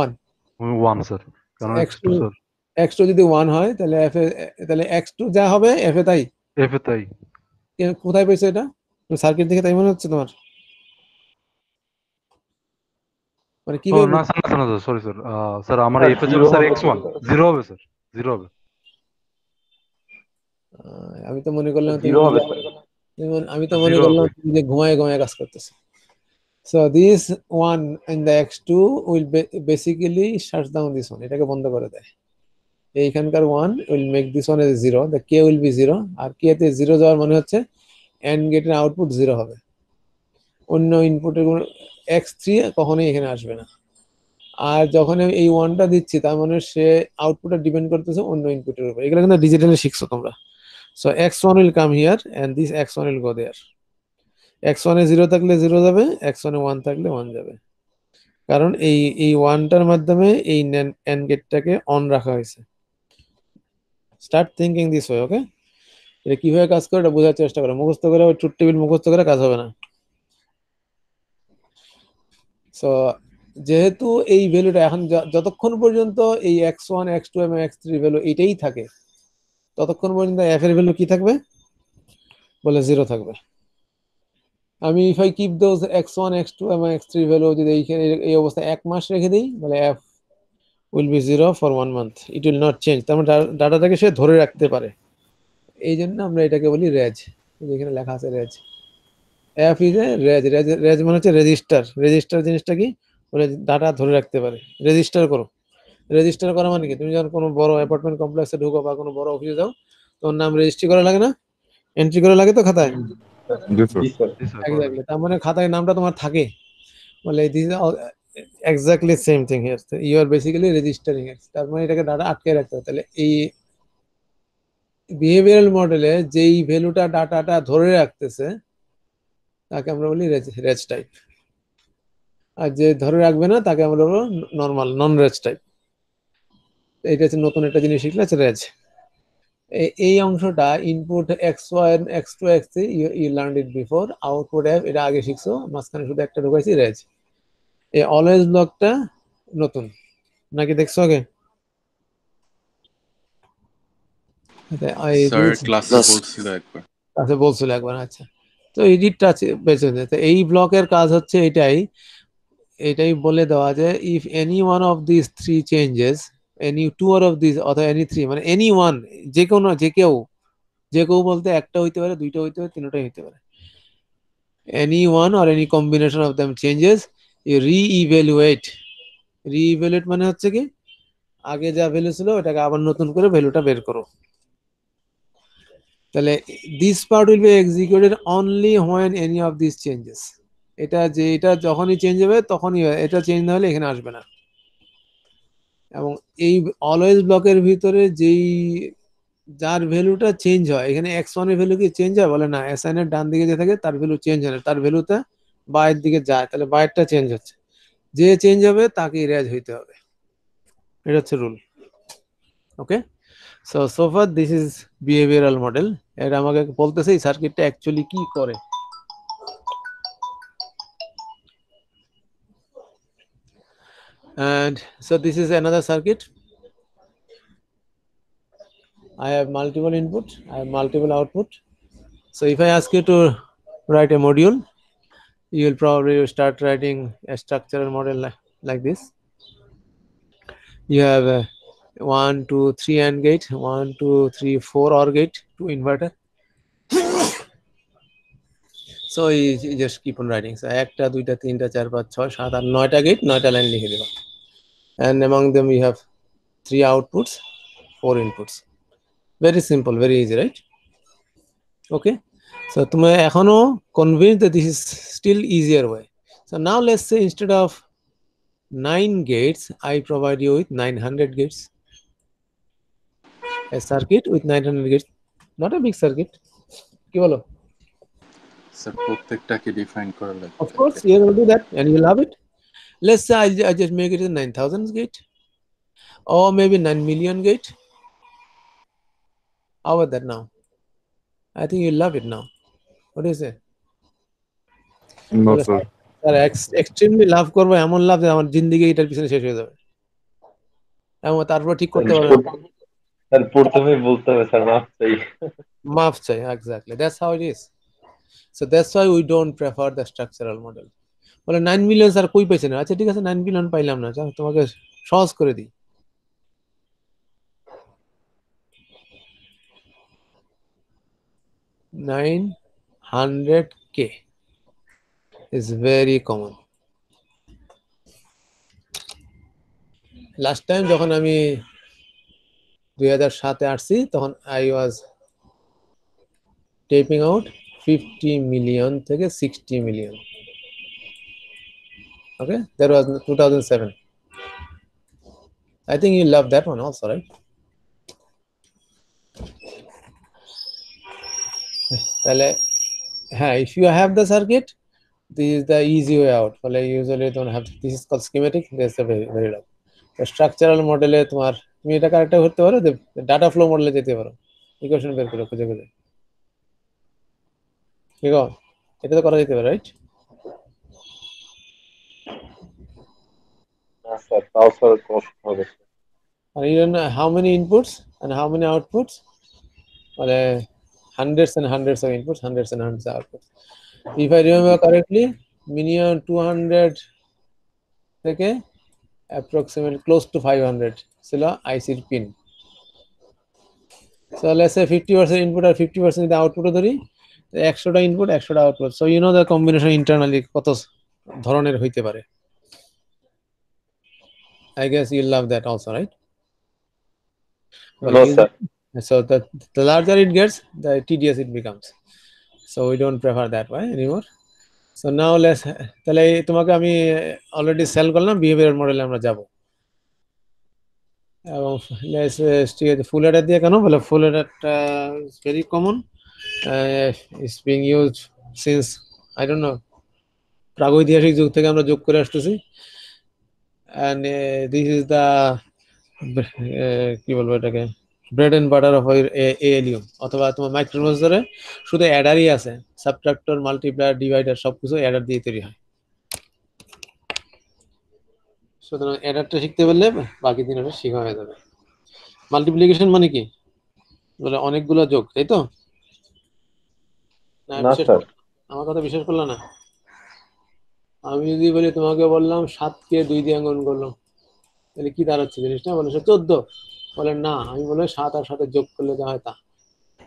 1 স্যার, কারণ x2 স্যার x2 যদি 1 হয় তাহলে f এ তাহলে x2 যা হবে f এ তাই। f এ তাই। কোথায় পেয়েছো এটা? সার্কিট দেখে তাই মনে হচ্ছে তোমার? মানে কি না স্যার না সরি স্যার, স্যার আমার f এ যাবে স্যার x1 0 হবে স্যার, 0 হবে। আমি তো মনে করলাম তুমি আমি তো 0 মনে করলাম তুমি যে ঘুমায় ঘুমায় কাজ করতেছো। So this one in the x2 will basically shut down this one, এটাকে বন্ধ করে দেয়। এইখানকার 1 will make this one as 0, the k will be 0, R k তে 0 যাওয়ার মানে হচ্ছে AND গেটের আউটপুট 0 হবে, অন্য ইনপুটের কোনো x3 কখনোই এখানে আসবে না। আর যখন এই 1টা দিচ্ছি তার মানে সে আউটপুটটা ডিপেন্ড করতেছে অন্য ইনপুটের উপর। এগুলো কিন্তু ডিজিটালি শিখছো তোমরা। So x1 will come here and this x1 will go there. x1 এ 0 থাকলে 0 যাবে, x1 এ 1 থাকলে 1 যাবে, কারণ এই 1টার মাধ্যমে এই AND গেটটাকে অন রাখা হয়েছে। স্টার্ট থিংকিং দিস ওয়ে, ওকে? এটা কিভাবে কাজ করে এটা বোঝার চেষ্টা করো, মুখস্থ করে ওই ট্রুথ টেবিল মুখস্থ করে কাজ হবে না। সো যেহেতু এই ভ্যালুটা এখন যতক্ষণ পর্যন্ত এই x1 x2 এবং x3 ভ্যালু এটাই থাকে ততক্ষণ পর্যন্ত f এর ভ্যালু কি থাকবে বলে 0 থাকবে। আমি if I keep those x1 x2 এবং x3 ভ্যালু যদি এই অবস্থায় 1 মাস রেখে দিই তাহলে f will be 0 for 1 month, it will not change। তার মানে ডাটাটাকে সে ধরে রাখতে পারে, এই জন্য আমরা এটাকে বলি রেজ। যেখানে লেখা আছে reg, f is a reg. Reg মানে হচ্ছে রেজিস্টার। রেজিস্টার জিনিসটা কি বলে ডাটা ধরে রাখতে পারে। রেজিস্টার করো, রেজিস্টার করা মানে কি তুমি যখন কোনো বড় অ্যাপার্টমেন্ট কমপ্লেক্সে ঢুকো বা কোনো বড় অফিসে যাও তোমার নাম রেজিস্ট্রি করা লাগে না? এন্ট্রি করা লাগে তো খাতায়। এক্স্যাক্টলি, তার মানে খাতায় নামটা তোমার থাকে বলে this exactly same thing here, you are basically registering it. তার মানে এটাকে ডাটা আটকে রাখতে হবে। তাহলে এই বিহেভিয়ারাল মডেলে যেই ভ্যালুটা ডাটাটা ধরে রাখতেছে তাকে আমরা বলি রেজ টাইপ, আর যে ধরে রাখবে না তাকে আমরা বলবো নরমাল নন রেজ টাইপ। এটা হচ্ছে নতুন একটা জিনিস শিখলে হচ্ছে রেজ। এই অংশটা input x1 x2 x3 you learned it before, output f এটা আগে শিখছো, মাঝখানে শুধু একটা ঢুকাইছি রেজ। এই অলওয়েজ ব্লকটা নতুন নাকি দেখছো আগে? স্যার ক্লাসে বলছিল একবার। ক্লাসে বলছিল একবার, আচ্ছা। তো এডিটটা বেঁচে যায়। তো এই ব্লকের কাজ হচ্ছে এটাই বলে দেওয়া যে if any one of this three changes, any two of this অথবা এনি থ্রি, মানে এনি ওয়ান যে কেউ বলতে একটা হইতে পারে, দুইটা হইতে পারে, তিনটাই হইতে পারে। Any one or any combination of them changes, you reevaluate মানে হচ্ছে কি আগে যা ভ্যালু ছিল ওটাকে আবার নতুন করে ভ্যালুটা বের করো। তাহলে this part will be executed only when any of this changes. এটা যখনই চেঞ্জ হবে তখনই, এটা চেঞ্জ না হলে এখানে আসবে না। এবং এই অলওয়েজ ব্লকের ভিতরে যার ভ্যালুটা চেঞ্জ হয়, এখানে x1 এর ভ্যালু কি চেঞ্জ হয় বলে না, এসআইন এর ডান দিকে যে থাকে তার ভ্যালু চেঞ্জ হয় না, তার ভ্যালুটা বায়ের দিকে যায়, তাহলে বায়েরটা চেঞ্জ হচ্ছে। যে চেঞ্জ হবে তাকে রেজ হইতে হবে, এটা হচ্ছে rule. Okay, so far this is behavioral model। এটা আমাকে বলতেছে এই সার্কিটটা অ্যাকচুয়ালি কি করে। And so this is another circuit. I have multiple input, I have multiple output. So if I ask you to write a module, you will probably start writing a structural model like this. You have a 1 2 3 AND gate, 1 2 3 4 OR gate, 2 inverter. So you just keep on writing. So 1 2 3 4 5 6 7 8 9টা gate, 9টা line লিখে দিলাম। and among them we have 3 outputs, 4 inputs. Very simple, very easy, right? Okay, so তুমি এখনো convinced that this is still easier way. So now let's say instead of 9 gates, I provide you with 900 gates. A circuit with 900 gates, not a big circuit. কি বলো? Sir প্রত্যেকটাকে define করা লাগবে। Of course, you will do that and you love it. Let's say I just make it a 9,000 gate or maybe 9 million gate. How about that now? I think you love it now. What do you say? No, sir. Sir extremely love করবো, এমন লাভ যে আমার জিন্দিগি এটার পিছনে শেষ হয়ে যাবে, এমন তারপর ঠিক করতে পারবে স্যার পড়তে হবে, বলতে হবে স্যার, মাফ চাই। মাফ চাই, exactly, that's how it is. So that's why we don't prefer the structural model. বলে 9 মিলিয়ন স্যার কই পাইছেন? আচ্ছা ঠিক আছে, 9 মিলিয়ন পাইলাম না, তোমাকে সহজ করে দিই। $900K is very common. Last time যখন আমি 2007-এ আসছি তখন I was taping out 50 million থেকে 60 million. Okay, that was 2007. I think you love that one also, right? তাহলে হ্যাঁ, if you have the circuit, this is the easy way out. Well, I usually don't have, this is called schematic, that's a very low. The structural model এ তুমি এটা correct করতে পারো, data flow মডেলে যেতে পারো, equation বের করে খুঁজে খুঁজে, ঠিক আছে? এটা তো করা যেতে পারে, রাইট? না স্যার, তাও স্যার কষ্ট হবে। And you know how many inputs and how many outputs? Well, hundreds and hundreds of inputs, hundreds and hundreds of outputs. If I remember correctly, minimum 200 থেকে approximately close to 500 ছিল IC pin. So let's say 50% input or 50% the output ধরি, 100টা input 100টা output. So you know the combination internally কত ধরনের হইতে পারে। I guess you love that also, right? No, sir. So the larger it gets, the tedious it becomes. So we don't prefer that way anymore. So now let's, তাহলে তোমাকে আমি already sell করলাম, behaviour মডেলে আমরা যাব। এবং ফুল Eder দিয়ে কেন বলে, ফুল অ্যাডারটা is very common, it's being used since I don't know, প্রাগৈতিহাসিক যুগ থেকে আমরা যোগ করে আসতেছি। অ্যান্ড দিস ইজ দ্য কি বলবো এটাকে, bread and butter of ALU অথবা তোমার মাইক্রোপ্রসেসরে শুধু অ্যাডারই আছে, সাবট্রাক্টর, মাল্টিপ্লায়ার, ডিভাইডার সবকিছু অ্যাডার দিয়ে তৈরি হয়। সুতরাং অ্যাডারটা শিখতে পারলে বাকি দিনটা শেখা হয়ে যাবে। মাল্টিপ্লিকেশন মানে কি বলে, অনেকগুলো যোগ, তাই তো? না স্যার, আমার কথা বিশ্বাস করলো না? আমি যদি বলি, তোমাকে বললাম 7কে 2 দিয়ে গুণ করলাম, তাহলে কি দাঁড়াচ্ছে জিনিসটা? বলে 14। বলে না, আমি বলে 7 আর 7 যোগ করলে যা হয় তা।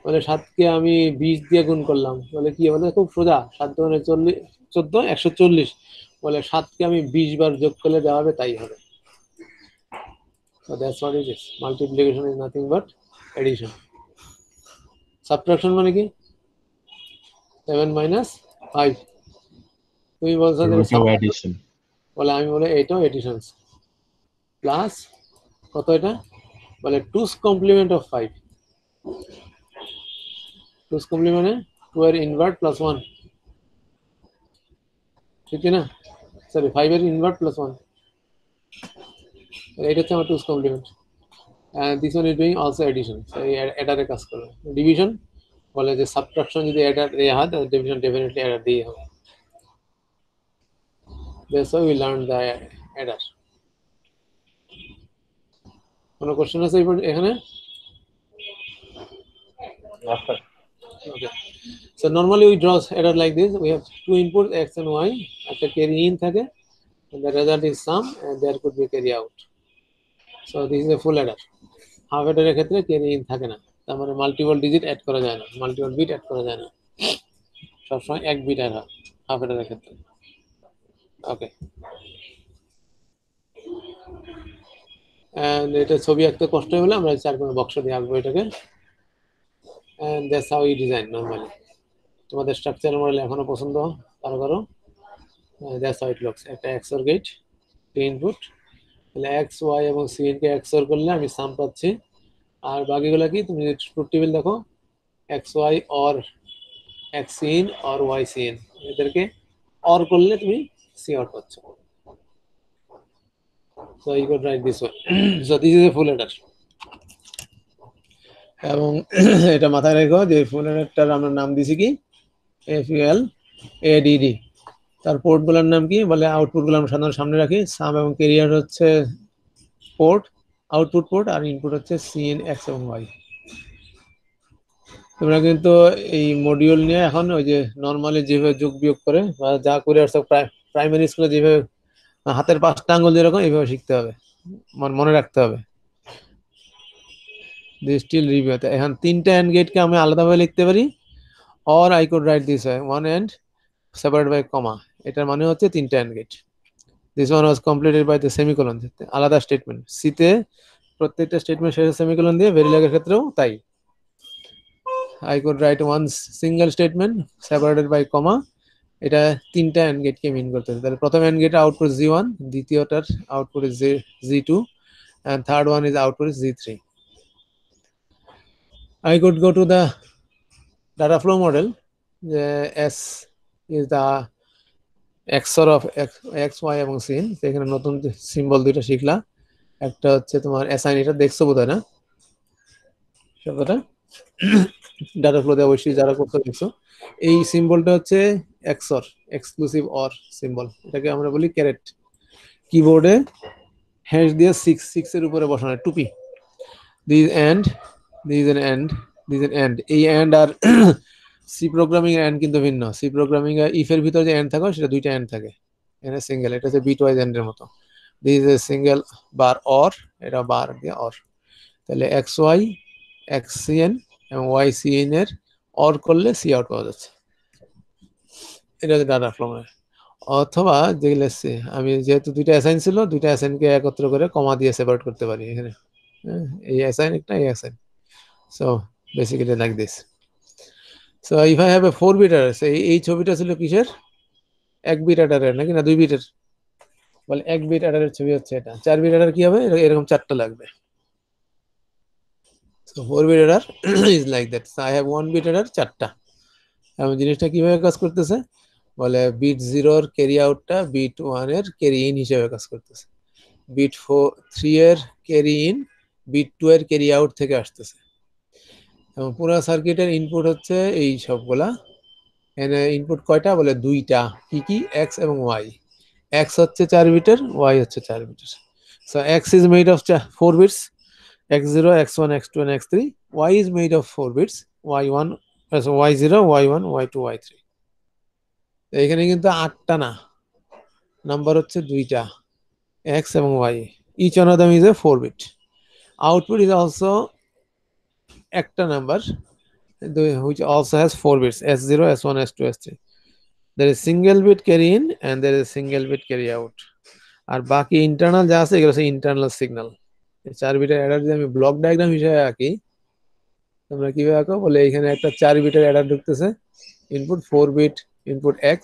বলে 7কে আমি 20 দিয়ে গুণ করলাম, বলে কি? বলে খুব সোজা, 7 দুগুণে 14, 140। বলে 7কে আমি 20 বার যোগ করলে যা হবে তাই হবে। So that's what it is. Multiplication is nothing but addition. Subtraction মানে কি? 7 minus 5. তুমি বলছো addition. বলে আমি বলে এটাও এডিশন প্লাস কত এটা? বলে 2's complement of 5. 2's complement 2 এর ইনভার্ট প্লাস 1, ঠিক না? সরি, 5 এর ইনভার্ট প্লাস 1, এটা হচ্ছে আমার 2's complement. And this one is doing also addition. So অ্যাডারে কাজ করবে। ডিভিশন বলে যে সাবট্রাকশন যদি অ্যাডার এ হয়, তাহলে ডিভিশন ডেফিনেটলি অ্যাডার দিয়ে হবে। That's how we learned the adder. কোনো কোশ্চেন আছে এখানে? Okay. So normally we draw adder like this. We have 2 inputs x and y. একটা carry in থাকে, and the result is sum, and there could be carry out. So this is a full adder. Half অ্যাডারের ক্ষেত্রে carry in থাকে না, তার মানে multiple digit add করা যায় না, মাল্টিপল বিট অ্যাড করা যায় না, সবসময় এক বিট অ্যাড হয় হাফ অ্যাডারের ক্ষেত্রে। ওকে, and এটা ছবি আঁকতে কষ্ট হলে আমরা 4 কোণের বক্স দিয়ে আঁকবো এটাকে, and that's how we design normally. তোমাদের স্ট্রাকচার মডেল এখনো পছন্দ কারো that's how it looks. একটা XOR গেট, ইনপুট, তাহলে x y এবং cn কে XOR করলে আমি সাম পাচ্ছি, আর বাকিগুলো কি তুমি ট্রুথ টেবিল দেখো x y or x in or y cn এদেরকে or করলে তুমি c out পাচ্ছ। So you could write this one. So this is a full header. এবং এটা মাথায় রেখো যে ফুল হেডারটার আমরা নাম দিছি কি FUL ADD। তার পোর্টগুলোর নাম কি বলে, আউটপুটগুলো আমরা সাধারণত সামনে রাখি, সাম এবং ক্যারিয়ার হচ্ছে পোর্ট, আউটপুট পোর্ট, আর ইনপুট হচ্ছে CN X এবং Y। তোমরা কিন্তু এই মডিউল নিয়ে এখন ওই যে নরমালি যেভাবে যোগ বিয়োগ করে বা যা করে আসছো প্রাইমারি স্কুলে যেভাবে হাতের 5টা আঙ্গুল যেরকম এইভাবে শিখতে হবে, মনে রাখতে হবে। This still review এখন 3টা এন্ড গেটকে আমি আলাদাভাবে লিখতে পারি, or I could write this way, one end separated by comma, এটার মানে হচ্ছে 3টা and gate. This one was completed by the semicolon, আলাদা স্টেটমেন্ট। সি তে প্রত্যেকটা স্টেটমেন্ট শেষে সেমিকোলন দিয়ে, ভেরিলেগের ক্ষেত্রেও তাই। I could write one single statement separated by comma, এটা 3টা এন্ড গেটকে মিন করতেছে। তাহলে প্রথম এন্ড গেট আউটপুট Z1, দ্বিতীয়টার output is Z2, and third one is output is Z3. I could go to the data flow model. S is the XOR of X, Y এবং CN। এখানে নতুন symbol দুইটা শিখলা, একটা হচ্ছে তোমার assign, এটা দেখছো বোধহয় না শব্দটা, ডাটা ফ্লোতে অবশ্যই যারা করতে দেখছো। এই সিম্বলটা হচ্ছে XOR, এক্সক্লুসিভ অর সিম্বল, এটাকে আমরা বলি ক্যারেট। কিবোর্ডে হ্যাশ দিয়ে 6 এর উপরে বসানো টুপি। This and, this an and, this an and, এই এন্ড আর সি প্রোগ্রামিং এর এন্ড কিন্তু ভিন্ন। সি প্রোগ্রামিং এর ইফ এর ভিতরে যে এন্ড থাকে সেটা দুইটা এন্ড থাকে, এখানে সিঙ্গেল, এটা হচ্ছে বিট ওয়াইজ এন্ডের মতো। This is a single bar or, এটা বার দিয়ে অর। তাহলে XY XCN এবং YCN এর অর করলে সি আউট পাওয়া যাচ্ছে, এটা হচ্ছে ডাটা ফ্লো। অথবা যেগুলো আমি যেহেতু দুইটা অ্যাসাইন ছিল, দুইটা অ্যাসাইনকে একত্র করে কমা দিয়ে সেপারেট করতে পারি এখানে, এই অ্যাসাইন একটা, এই assign. So basically like this. So if I have a 4 bit adder, এই ছবিটা ছিল কিসের, 1 বিট অ্যাডারের নাকি না 2 বিটের, বলে 1 বিট অ্যাডারের ছবি হচ্ছে এটা। 4 বিট অ্যাডার কি হবে, এরকম 4টা লাগবে। So 4 bit adder is like that. So I have 1 bit adder 4টা। এবং জিনিসটা কিভাবে কাজ করতেছে বলে, বিট 0 এর ক্যারি আউটটা বিট 1 এর ক্যারি ইন হিসেবে কাজ করতেছে, বিট 3 এর ক্যারি ইন বিট 2 এর ক্যারি আউট থেকে আসতেছে। এবং পুরো সার্কিটের ইনপুট হচ্ছে এই সবগুলা। এখানে ইনপুট কয়টা বলে, 2টা। কি কি, X এবং Y। X হচ্ছে 4 বিটের, Y হচ্ছে 4 বিটের। So X is made of 4 bits, X0, X1, X2 and X3. Y is made of 4 bits, Y1, so Y0, Y1, Y2, Y3. এখানে কিন্তু 8টা না, নাম্বার হচ্ছে 2টা, X এবং Y. Each one of them is a 4 bit. Output is also একটা number which also has 4 bits, S0, S1, S2, S3. There is single bit carry in and there is single bit carry out. আর বাকি internal যা আছে এগুলো হচ্ছে internal signal. 4 বিটের Eder যদি আমি block diagram হিসেবে আঁকি, তোমরা কিভাবে আঁকো বলে, এখানে একটা 4 বিটের অ্যাডার ঢুকতেছে, ইনপুট 4 বিট ইনপুট X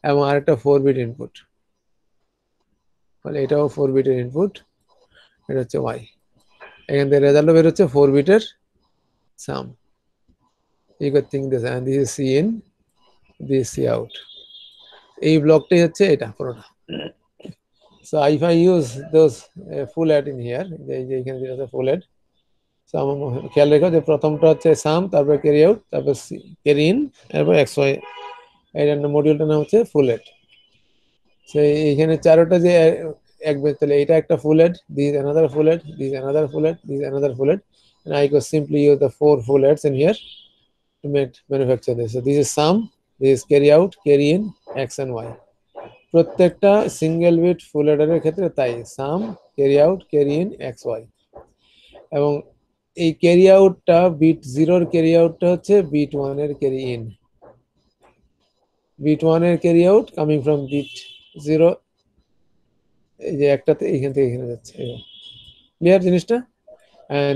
এবং আরেকটা 4 বিট ইনপুট, বলে এটাও 4 বিটের ইনপুট, এটা হচ্ছে Y। এখান থেকে রেজাল্টও বের হচ্ছে 4 বিটের সাম। You could think this, and this is C in, this C out. এই ব্লকটাই হচ্ছে এটা পুরোটা। So if I use those full add in here, যে এখানে যেটা আছে full add, so আমার খেয়াল রেখো যে প্রথমটা হচ্ছে সাম, তারপর ক্যারি আউট, তারপর ক্যারি ইন, তারপর XY, এই মডিউলটার নাম হচ্ছে ফুল এড। সো এইখানে চারটা যে এক বেস, তাহলে এটা একটা full add, this another full add, this another full add, this another full add, and I could simply use the 4 full heads in here to manufacture this. So this is sum, this is carry out, carry in, X and Y. প্রত্যেকটা single bit full হেডারের ক্ষেত্রে তাই, sum, carry out, carry in, XY। এবং এই carry আউটটা bit 0 এর carry আউটটা হচ্ছে bit 1 এর carry in, bit 1 এর carry out coming from bit 0, এই যে একটাতে এইখান থেকে এখানে যাচ্ছে, ক্লিয়ার জিনিসটা?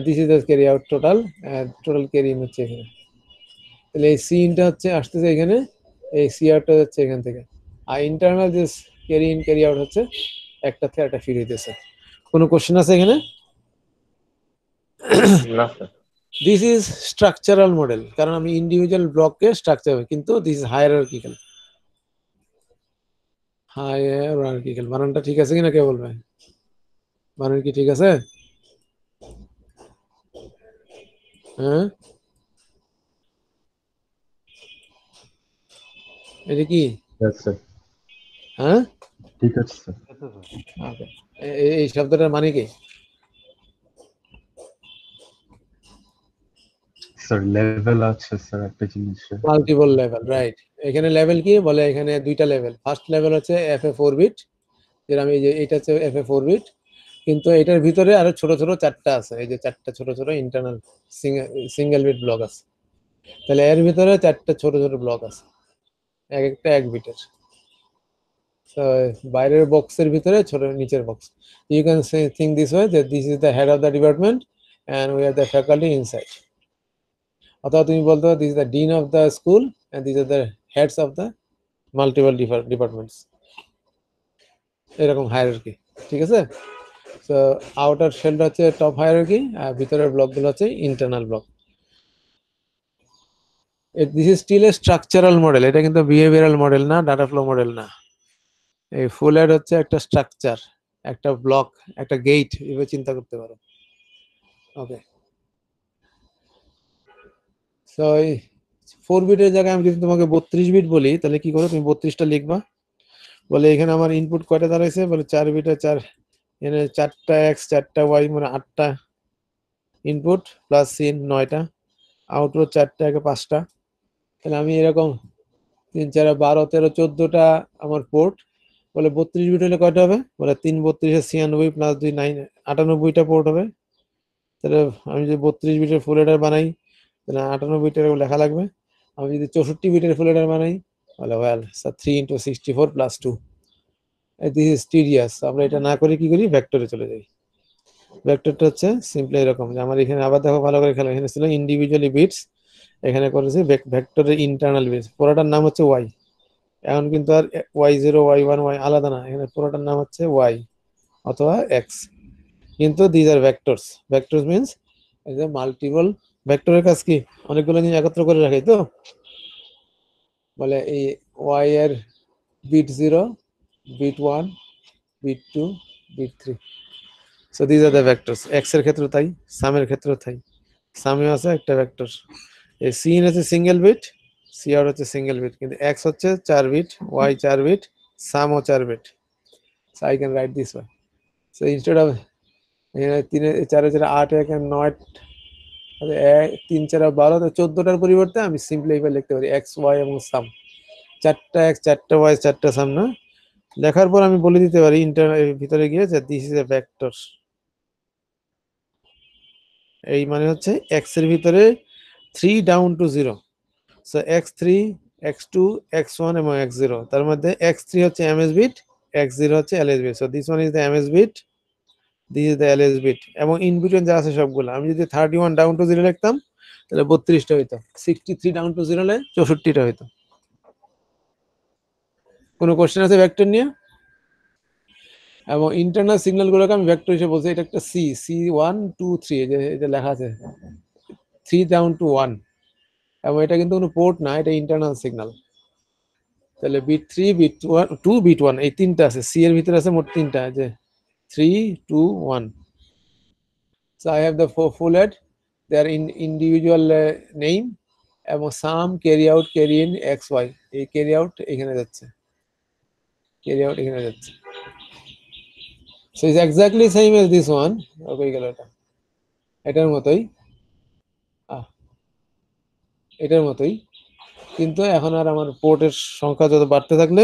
This is the carry out total, total carry in হচ্ছে এখানে। তাহলে এই সি ইনটা হচ্ছে আসতেছে এখানে, এই সি আউটটা যাচ্ছে এখান থেকে, আর ইন্টারনাল যে ক্যারি ইন ক্যারি আউট হচ্ছে একটা থেকে একটা ফির হইতেছে। কোনো কোশ্চেন আছে এখানে? না sir. This is structural model, কারণ আমি ইন্ডিভিজুয়াল ব্লককে স্ট্রাকচার, কিন্তু দিস ইজ হায়ারার্কিক্যাল। হায়ারার্কিক্যাল বানানটা ঠিক আছে কিনা কে বলবে? বানান কি ঠিক আছে? হ্যাঁ, এটা কি? Yes, sir. হ্যাঁ, ঠিক আছে স্যার। ওকে। এই শব্দটার মানে কি? স্যার লেভেল আছে স্যার একটা জিনিসের। Multiple level, right. এখানে লেভেল কি বলে? এখানে দুইটা লেভেল। ফার্স্ট লেভেল হচ্ছে FA4 বিট, যেটা আমি যে এটা হচ্ছে FA4 বিট, কিন্তু এটার ভিতরে আরো ছোট ছোট চারটা আছে, এই যে চারটা ছোট ছোট ইন্টারনাল সিঙ্গেল বিট ব্লক আছে। তাহলে এর ভিতরে চারটা ছোট ছোট ব্লক আছে, এক একটা 1 বিটের। তো বাইরের বক্সের ভিতরে ছোট নিচের বক্স। You can think this way যে this is the head of the department and we are the faculty inside. অথবা তুমি বলতে পারো this is the dean of the school and this are the heads of the multiple departments. এরকম hierarchy, ঠিক আছে? So outer শেলটা হচ্ছে top hierarchy, আর ভিতরের ব্লকগুলো হচ্ছে internal block. This is still a structural model, এটা কিন্তু বিহেভিয়ারাল মডেল না, ডাটা ফ্লো মডেল না। এই ফুল হেড হচ্ছে একটা স্ট্রাকচার, একটা ব্লক, একটা গেট, এভাবে চিন্তা করতে পারো। ওকে, সো এই 4 বিটের জায়গায় আমি যদি তোমাকে 32 বিট বলি, তাহলে কি করো? তুমি 32টা লিখবা। বলে এখানে আমার ইনপুট কয়টা দাঁড়াইছে? বলে 4 বিটে 4, এখানে 4টা x 4টা y, মানে 8টা ইনপুট প্লাস সিন 9টা, আউটপুট 4টা একে 5টা। তাহলে আমি এরকম 3 4 12 13 14টা আমার পোর্ট। বলে 32 বিট হলে কয়টা হবে? বলে 3 32 96 প্লাস 2 9 98টা পোর্ট হবে। তাহলে আমি যদি 32 বিটের ফুল হেডার বানাই, তাহলে 98 বিটের লেখা লাগবে। আমি যদি 64 বিটের ফুল হেডার বানাই, তাহলে well 3 × 64 plus 2। This is tedious. আমরা এটা না করে কি করি? ভেক্টরে চলে যাই। ভেক্টরটা হচ্ছে সিম্পলি এরকম যে আমার এখানে আবার দেখো ভালো করে খেলা, এখানে ছিল ইন্ডিভিজুয়ালি বিটস, এখানে করেছি ভেক্টরের ইন্টারনাল বিটস। পুরোটার নাম হচ্ছে ওয়াই। এখন কিন্তু আর y0 y1 y আলাদা না, এখানে পুরোটার নাম হচ্ছে ওয়াই অথবা এক্স, কিন্তু these are vectors. Vectors means এই যে মাল্টিপল। ভেক্টরের কাজ কি? অনেকগুলো জিনিস একত্র করে রাখে। তো বলে এই ওয়াই এর bit 0, bit 1, bit 2, bit 3। So these are the vectors. X এর ক্ষেত্রে তাই, সামের ক্ষেত্রে তাই। সামে আছে একটা ভেক্টর। এই সিন হচ্ছে সিঙ্গেল বিট, সি আউট হচ্ছে সিঙ্গেল বিট, কিন্তু এক্স হচ্ছে 4 বিট, ওয়াই 4 বিট, সামও 4 bit. So I can write this way. So instead of 3 4 4 8 1 9, 3 4 12, 14টার পরিবর্তে আমি সিম্পলি এইভাবে লিখতে পারি এক্স ওয়াই এবং সাম। 4টা এক্স 4টা ওয়াই 4টা সাম না। লেখার পর আমি বলে দিতে পারি ইন্টারনাল ভিতরে গিয়ে যে দিস ইজ এ ভেক্টর। এই মানে হচ্ছে এক্স এর ভিতরে 3 down to 0। So x3, x2, x1 এবং x0, তার মধ্যে x3 হচ্ছে ms বিট, x0 হচ্ছে ls bit. So this one is the ms bit, this is the ls bit, এবং ইন বিটুইন যা আছে সবগুলো। আমি যদি 31 ডাউন টু 0 লিখতাম, তাহলে 32টা হইতো। 63 ডাউন টু 0 হলে 64টা হইতো। কোনো কোশ্চেন আছে ভেক্টর নিয়ে? এবং ইন্টারনাল সিগন্যাল গুলোকে আমি ভেক্টর হিসেবে বলছি। এটা একটা c1 2 3, এটা লেখা আছে 3 ডাউন টু 1, এবং এটা কিন্তু কোনো পোর্ট না, এটা ইন্টারনাল সিগন্যাল। তাহলে বিট 3, বিট 1, 2, বিট 1, এই তিনটা আছে। সি এর ভিতরে আছে মোট 3টা, যে 3 2 1। So I have the full head, they are in individual name, এবং sum, carry out, carry in, X Y. এই ক্যারি আউট এখানে যাচ্ছে, ক্যারি আউট এখানে যাচ্ছে। So is exactly same as this one. Okay, গেল এটা, এটার মতোই, এটার মতোই, কিন্তু এখন আর আমার পোর্টের সংখ্যা যত বাড়তে থাকলে,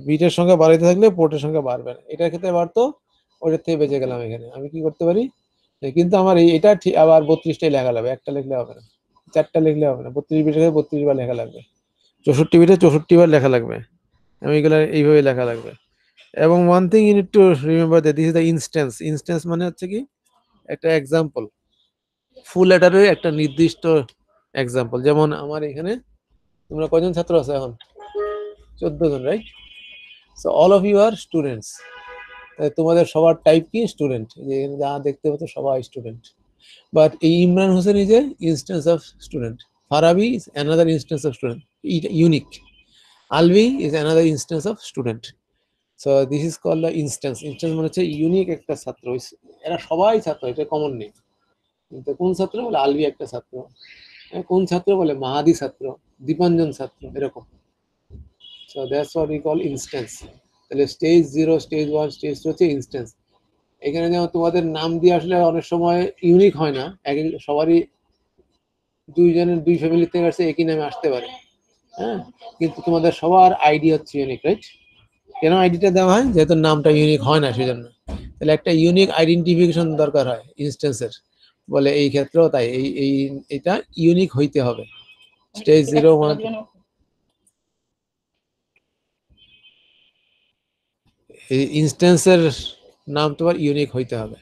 বিটের সংখ্যা বাড়াইতে থাকলে পোর্টের সংখ্যা বাড়বে না। এটার ক্ষেত্রে বাড়তো, ওইটার থেকে বেঁচে গেলাম। এখানে আমি কি করতে পারি? কিন্তু আমার এটা ঠিক আবার 32টাই লেখা লাগবে, একটা লিখলে হবে না, 4টা লিখলে হবে না। 32 বিটের 32 বার লেখা লাগবে, 64 বিটে 64 বার লেখা লাগবে, এবং এগুলো এইভাবে লেখা লাগবে। এবং one thing you need to remember that this is the instance. Instance মানে হচ্ছে কি একটা এক্সাম্পল, ফুল অ্যাডারের একটা নির্দিষ্ট এক্সাম্পল। যেমন আমার এখানে তোমরা কয়জন ছাত্র আছো এখন? 14 জন, right? So all of you are students. তোমাদের সবার টাইপ কি? স্টুডেন্ট। যে যা দেখতে পাচ্ছ সবাই স্টুডেন্ট। বাট এই Imran Hossain is a instance of student, Farabi is another instance of student, unique. Alvi is another instance of student. So this is called the instance. Instance মানে হচ্ছে ইউনিক একটা ছাত্র, এরা সবাই ছাত্র, এটা কমন নেই। কিন্তু কোন ছাত্র বলে আলভি একটা ছাত্র, কোন ছাত্র বলে মাহাদি ছাত্র, দীপাঞ্জন ছাত্র, এরকম। So that's what we call instance. তাহলে স্টেজ 0, স্টেজ 1, স্টেজ 2 হচ্ছে ইনস্ট্যান্স। এখানে যেমন তোমাদের নাম দিয়ে আসলে অনেক সময় ইউনিক হয় না, সবারই দুইজনের দুই ফ্যামিলি থেকে আসছে, একই নামে আসতে পারে, হ্যাঁ, কিন্তু তোমাদের সবার আইডি হচ্ছে ইউনিক, রাইট? কেন আইডিটা দেওয়া হয়? যেহেতু নামটা ইউনিক হয় না সেজন্য। তাহলে একটা ইউনিক আইডেন্টিফিকেশন দরকার হয় ইনস্ট্যান্সের, বলে এই ক্ষেত্রেও তাই, এটা ইউনিক হইতে হবে। স্টেজ 0, 1 এই ইনস্ট্যান্সের নাম তোমার ইউনিক হইতে হবে।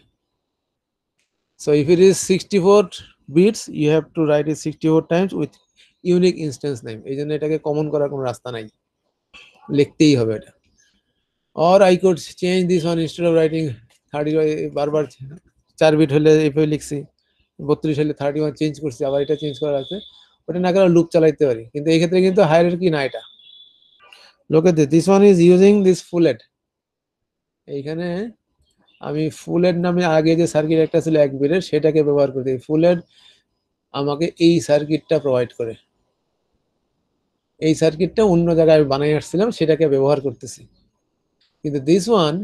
So if it is 64 bits, you have to write it 64 times with unique instance name. এই জন্য এটাকে কমন করার কোনো রাস্তা নাই, লিখতেই হবে এটা। Or I could change this one, instead of writing 30, বারবার 4 বিট হলে এভাবে লিখছি, 32 হলে 31 চেঞ্জ করছি, আবার এটা চেঞ্জ করা আছে, ওটা না করে লুপ চালাইতে পারি। কিন্তু এই ক্ষেত্রে কিন্তু হায়ারার্কি না এটা। লোকে this one is using this folate. এইখানে আমি ফুলেট নামে আগে যে সার্কিট একটা ছিল 1 বিটের, সেটাকে ব্যবহার করতে, ফুলেট আমাকে এই সার্কিটটা প্রোভাইড করে। এই সার্কিটটা অন্য জায়গায় আমি বানাই আসছিলাম, সেটাকে ব্যবহার করতেছি। কিন্তু this one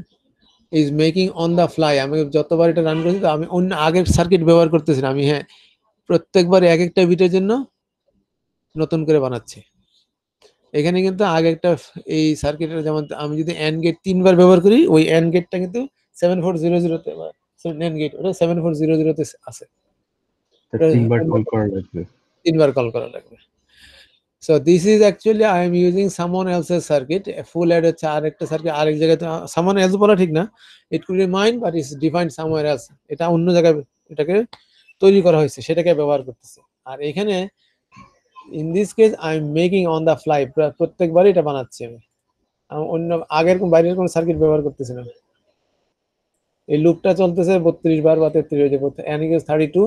is making on the fly. আমি যতবার এটা রান করছি, তো আমি অন্য আগের সার্কিট ব্যবহার করতেছি না, আমি হ্যাঁ প্রত্যেকবার এক একটা বিটের জন্য নতুন করে বানাচ্ছি। এখানে কিন্তু আগে একটা এই সার্কিটের, যেমন আমি যদি এন্ড গেট 3 বার ব্যবহার করি, ওই এন্ড গেটটা কিন্তু 7400 তে, এন্ড গেট ওটা 7400 তে আছে, 3 বার কল করা লাগবে। 3 বার কল করা লাগবে। So this is actually I am using someone else's circuit. A full add হচ্ছে আরেকটা সার্কিট আরেক জায়গায়, someone else বলা ঠিক না, it could be mine but it's defined somewhere else. এটা অন্য জায়গায় এটাকে তৈরি করা হয়েছে, সেটাকে ব্যবহার করতেছে। আর এখানে in this case I am making on the fly, প্রত্যেকবারই এটা বানাচ্ছি আমি, অন্য আগের বাইরের কোনো সার্কিট ব্যবহার করতেছি না। এই লুপটা চলতেছে 32 বার বা 33 হয়ে যাবে, n equals 32,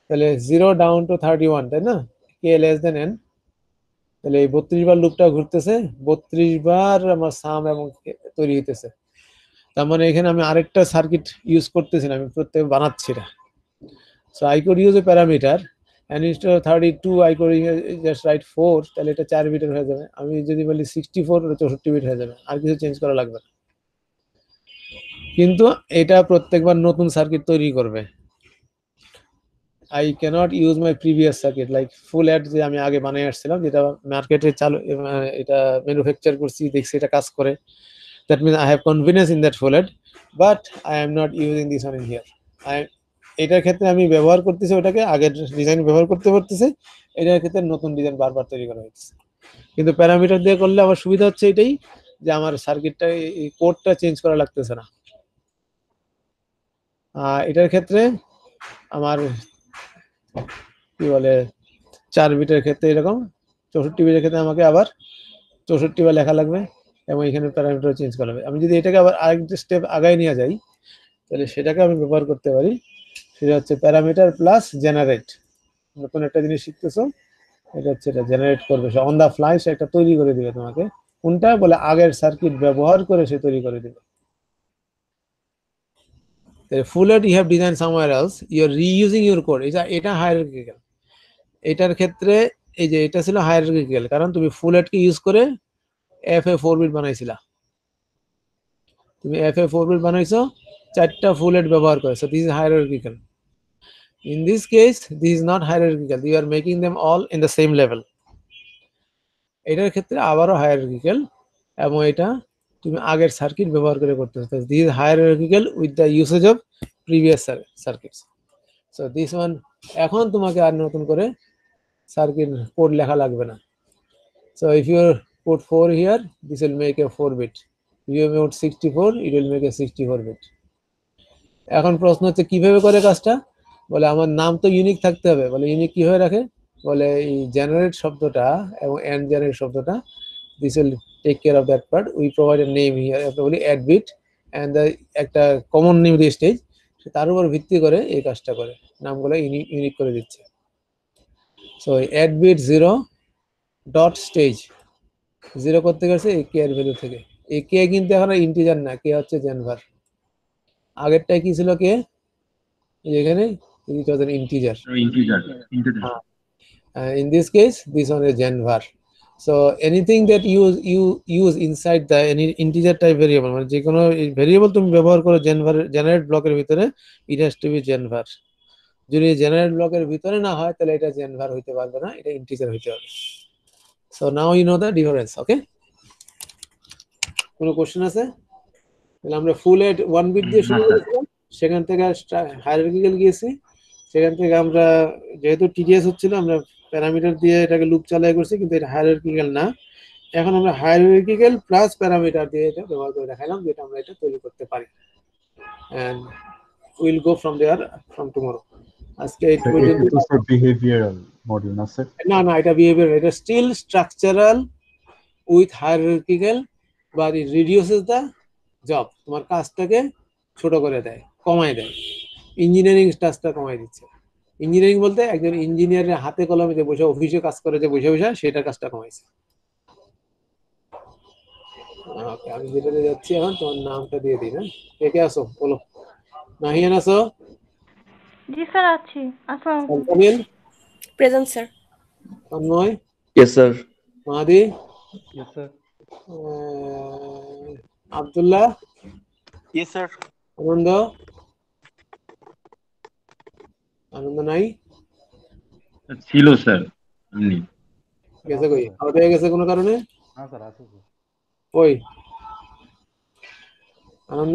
তাহলে 0 down to 31, তাই না? k less than n, তাহলে এই 32 বার লুপটা ঘুরতেছে, 32 বার আমার সাম এবং তৈরি হইতেছে। তার মানে এখানে আমি আরেকটা সার্কিট ইউজ করতেছি না, আমি প্রত্যেক বানাচ্ছি না। So I could use a parameter and instead of 32 I could just write 4, তাহলে এটা 4 বিটের হয়ে যাবে। আমি যদি বলি 64, ওটা 64 বিট হয়ে যাবে, আর কিছু চেঞ্জ করা লাগবে না। কিন্তু এটা প্রত্যেকবার নতুন সার্কিট তৈরি করবে। I cannot use my previous circuit like full add যে আমি আগে বানিয়ে আসছিলাম, যেটা মার্কেটে চালু, এটা ম্যানুফ্যাকচার করছি, দেখছি এটা কাজ করে, that means I have confidence in that full add, but I am not using this one in here. এটার ক্ষেত্রে আমি ব্যবহার করতেছি ওটাকে, আগের ডিজাইন ব্যবহার করতে পারতেছি, এটার ক্ষেত্রে নতুন ডিজাইন বারবার তৈরি করা হচ্ছে। কিন্তু প্যারামিটার দিয়ে করলে আমার সুবিধা হচ্ছে এটাই, যে আমার সার্কিটটা এই কোডটা চেঞ্জ করা লাগতেছে না। এটার ক্ষেত্রে আমার কি বলে 4 বিটের ক্ষেত্রে এরকম, 64 বিটের ক্ষেত্রে আমাকে আবার 64 বার লেখা লাগবে এবং এখানে প্যারামিটার চেঞ্জ করা হবে। আমি যদি এটাকে আবার আরেকটা স্টেপ আগায় নিয়ে যাই, তাহলে সেটাকে আমি ব্যবহার করতে পারি, সেটা হচ্ছে প্যারামিটার প্লাস জেনারেট। নতুন একটা জিনিস শিখতেছো, এটা হচ্ছে এটা জেনারেট করবে, সে অন দা ফ্লাই সে একটা তৈরি করে দিবে তোমাকে, কোনটা বলে আগের সার্কিট ব্যবহার করে সে তৈরি করে দিবে। ফুল add you have designed somewhere else, you are reusing your code. এটা হায়ারার্কিক্যাল। এটার ক্ষেত্রে এই যে এটা ছিল হায়ারার্কিক্যাল, কারণ তুমি ফুল add কে ইউজ করে FA4 বিট বানাইছিলা, তুমি FA4 বিট বানাইছো 4টা ফুল add ব্যবহার করে, so this is hierarchical. In this case this is not hierarchical, you are making them all in the same level. এটার ক্ষেত্রে আবারও হায়ারার্কিক্যাল, এবং এটা তুমি আগের সার্কিট ব্যবহার করে করতেছো। This is hierarchical with the usage of previous circuits. So this one, এখন তোমাকে আর নতুন করে সার্কিট কোড লেখা লাগবে না। So if you put 4 here, this will make a 4 bit, VMA out 64, it will make a 64 bit. এখন প্রশ্ন হচ্ছে কিভাবে করে কাজটা, বলে আমার নাম তো ইউনিক থাকতে হবে, বলে ইউনিক কিভাবে রাখে, বলে এই জেনারেট শব্দটা এবং এন্ড জেনারেট শব্দটা, this will take care of that part. We provide a name here, আপনি বলি add bit and the একটা কমন নেম দিয়ে স্টেজ, তার উপর ভিত্তি করে এই কাজটা করে, নামগুলো ইউনিক করে দিচ্ছে। So add bit 0 dot stage 0 করতে গেছে এই কে এর ভ্যালু থেকে। এই কে কিন্তু এখন ইন্টিজার না, কে হচ্ছে জেনভার। আগেরটা কি ছিল কে, এখানে it was an integer. In this case this one is genvar. So anything that you use inside the any integer type variable, মানে যে কোনো ভেরিয়েবল তুমি ব্যবহার করো জেনভার জেনারেট ব্লকের ভিতরে, it has to be genvar. যদি জেনারেট ব্লকের ভিতরে না হয় তাহলে এটা জেনভার হইতে পারবে না, এটা ইন্টিজার হইতে হবে। So now you know the difference. Okay, কোনো কোশ্চেন আছে? তাহলে আমরা ফুল এড 1 বিট দিয়ে শুরু করেছিলাম, সেখান থেকে হায়ারার্কিক্যাল গিয়েছি, সেখান থেকে আমরা যেহেতু টিডিএস হচ্ছিল আমরা প্যারামিটার দিয়ে এটাকে লুপ চালাই করছি, কিন্তু এটা হায়ারার্কিক্যাল না। এখন আমরা হায়ারার্কিক্যাল প্লাস প্যারামিটার দিয়ে এটা ব্যবহার করে দেখালাম যেটা আমরা এটা তৈরি করতে পারি, and we'll go from there from tomorrow. আজকে এই পর্যন্ত বিহেভিয়ারাল মডিউল না স্যার? না না, এটা বিহেভিয়ারাল, এটা still structural with hierarchical, but it reduces the job, তোমার কাজটাকে ছোট করে দেয়, কমায় দেয়, ইঞ্জিনিয়ারিং টাস্কটা কমায় দিচ্ছে। ইঞ্জিনিয়ারিং বলতে একজন ইঞ্জিনিয়ারের হাতে কলমে যে বসে অফিসে কাজ করে যে বসে বসে সেটার কাজটা কমাইছে। ওকে, আমি যেটাতে যাচ্ছি এখন, তোমার নামটা দিয়ে দিই না, কে কে আসো বলো। নাহিয়ান আসো? জি স্যার আছি। আসসালামু আলাইকুম। Kabil present sir. Tanmoy? Yes sir. Mahadi? Yes sir. Abdullah? Yes sir. Anand? Anand নাই? ছিল স্যার, এমনি গেছে কই? আউট হয়ে গেছে কোনো কারণে? না স্যার আছে স্যার। কই আনন্দ?